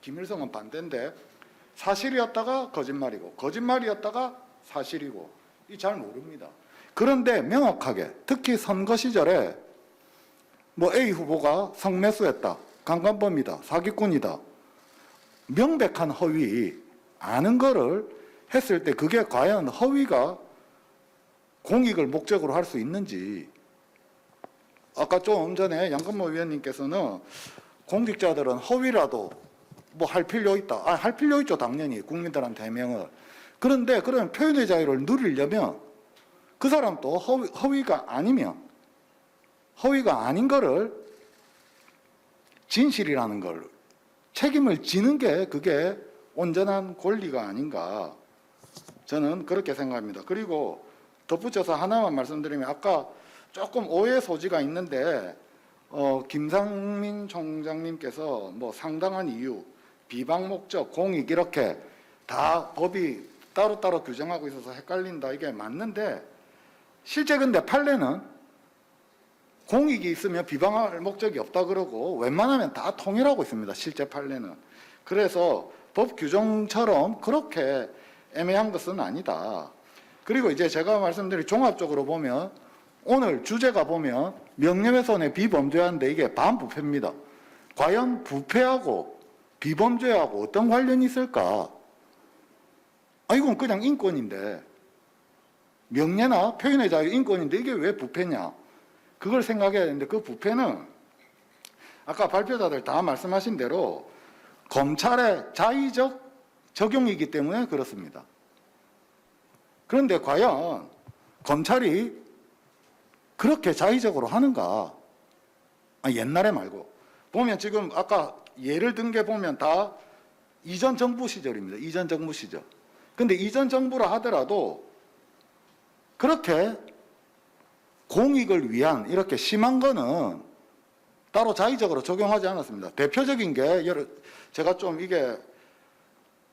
김일성은 반대인데 사실이었다가 거짓말이고 거짓말이었다가 사실이고 이 잘 모릅니다. 그런데 명확하게 특히 선거 시절에 뭐 A 후보가 성매수했다, 강간범이다, 사기꾼이다, 명백한 허위 아는 거를 했을 때 그게 과연 허위가 공익을 목적으로 할 수 있는지. 아까 좀 전에 양건모 위원님께서는 공직자들은 허위라도 뭐 할 필요 있다. 할 필요 있죠, 당연히 국민들한테 해명을. 그런데 그런 표현의 자유를 누리려면 그 사람도 허위가 아니면 허위가 아닌 거를 진실이라는 걸 책임을 지는 게 그게 온전한 권리가 아닌가 저는 그렇게 생각합니다. 그리고 덧붙여서 하나만 말씀드리면 아까 조금 오해 소지가 있는데 김상민 총장님께서 뭐 상당한 이유, 비방 목적, 공익 이렇게 다 법이 따로따로 규정하고 있어서 헷갈린다 이게 맞는데 실제 근데 판례는 공익이 있으면 비방할 목적이 없다 그러고 웬만하면 다 통일하고 있습니다. 실제 판례는. 그래서 법 규정처럼 그렇게 애매한 것은 아니다. 그리고 이제 제가 말씀드린 종합적으로 보면 오늘 주제가 보면 명예훼손의 비범죄화인데 이게 반부패입니다. 과연 부패하고 비범죄하고 어떤 관련이 있을까? 이건 그냥 인권인데 명예나 표현의 자유 인권인데 이게 왜 부패냐? 그걸 생각해야 되는데 그 부패는 아까 발표자들 다 말씀하신 대로 검찰의 자의적 적용이기 때문에 그렇습니다. 그런데 과연 검찰이 그렇게 자의적으로 하는가? 옛날에 말고. 보면 지금 아까 예를 든 게 보면 다 이전 정부 시절입니다. 이전 정부 시절. 근데 이전 정부라 하더라도 그렇게 공익을 위한 이렇게 심한 거는 따로 자의적으로 적용하지 않았습니다. 대표적인 게 제가 좀 이게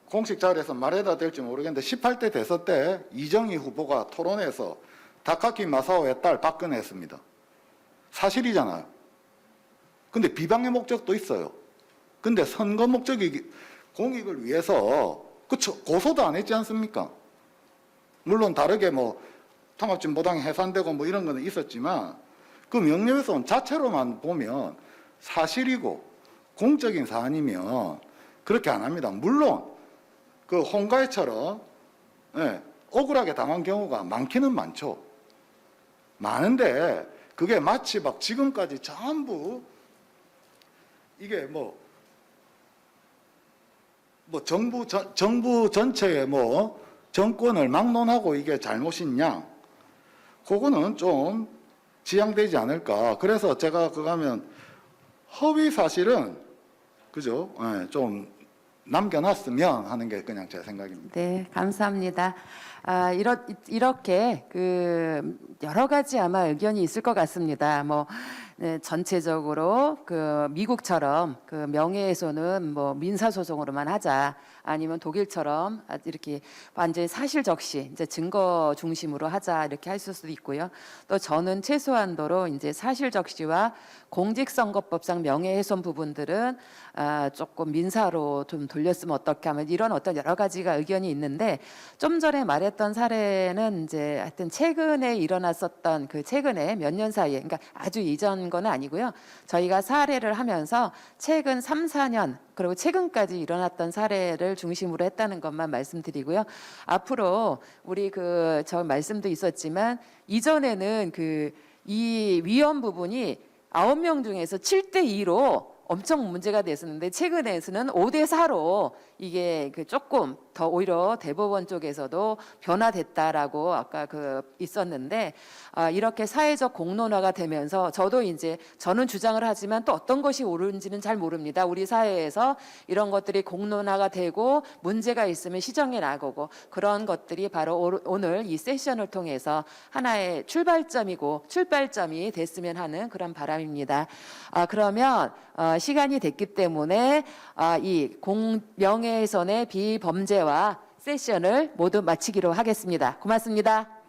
공식 자리에서 말해도 될지 모르겠는데 18대 대선 때 이정희 후보가 토론에서 다카키 마사오의 딸 박근혜 했습니다. 사실이잖아요. 근데 비방의 목적도 있어요. 근데 선거 목적이 공익을 위해서 그쵸 고소도 안 했지 않습니까? 물론 다르게 뭐 통합진보당이 해산되고 뭐 이런 거는 있었지만 그 명예훼손 자체로만 보면 사실이고 공적인 사안이면 그렇게 안 합니다. 물론 그 홍가희처럼 억울하게 당한 경우가 많기는 많죠. 많은데 그게 마치 막 지금까지 전부 이게 뭐 정부 전체의 뭐 정권을 막론하고 이게 잘못이냐? 그거는 좀 지양되지 않을까. 그래서 제가 그거 하면 허위 사실은 그죠? 좀 남겨놨으면 하는 게 그냥 제 생각입니다. 네, 감사합니다. 이렇게 여러 가지 아마 의견이 있을 것 같습니다. 네, 전체적으로 미국처럼 명예훼손은 뭐 민사소송으로만 하자, 아니면 독일처럼 이렇게 완전히 사실적시 이제 증거 중심으로 하자 이렇게 할 수도 있고요. 또 저는 최소한도로 이제 사실적시와 공직선거법상 명예훼손 부분들은 조금 민사로 좀 돌렸으면 어떻게 하면 이런 어떤 여러 가지가 의견이 있는데 좀 전에 말했던 사례는 이제 하여튼 최근에 일어났었던 최근에 몇 년 사이에 그러니까 아주 이전 건 아니고요. 저희가 사례를 하면서 최근 3, 4년 그리고 최근까지 일어났던 사례를 중심으로 했다는 것만 말씀드리고요. 앞으로 우리 저 말씀도 있었지만 이전에는 이 위헌 부분이 9명 중에서 7대 2로 엄청 문제가 됐었는데 최근에서는 5대 4로 이게 그 조금 더 오히려 대법원 쪽에서도 변화됐다라고 아까 있었는데 이렇게 사회적 공론화가 되면서 저는 주장을 하지만 또 어떤 것이 옳은지는 잘 모릅니다. 우리 사회에서 이런 것들이 공론화가 되고 문제가 있으면 시정해 나가고 그런 것들이 바로 오늘 이 세션을 통해서 하나의 출발점이 됐으면 하는 그런 바람입니다. 그러면 시간이 됐기 때문에 이 명예훼손의 비범죄와 세션을 모두 마치기로 하겠습니다. 고맙습니다.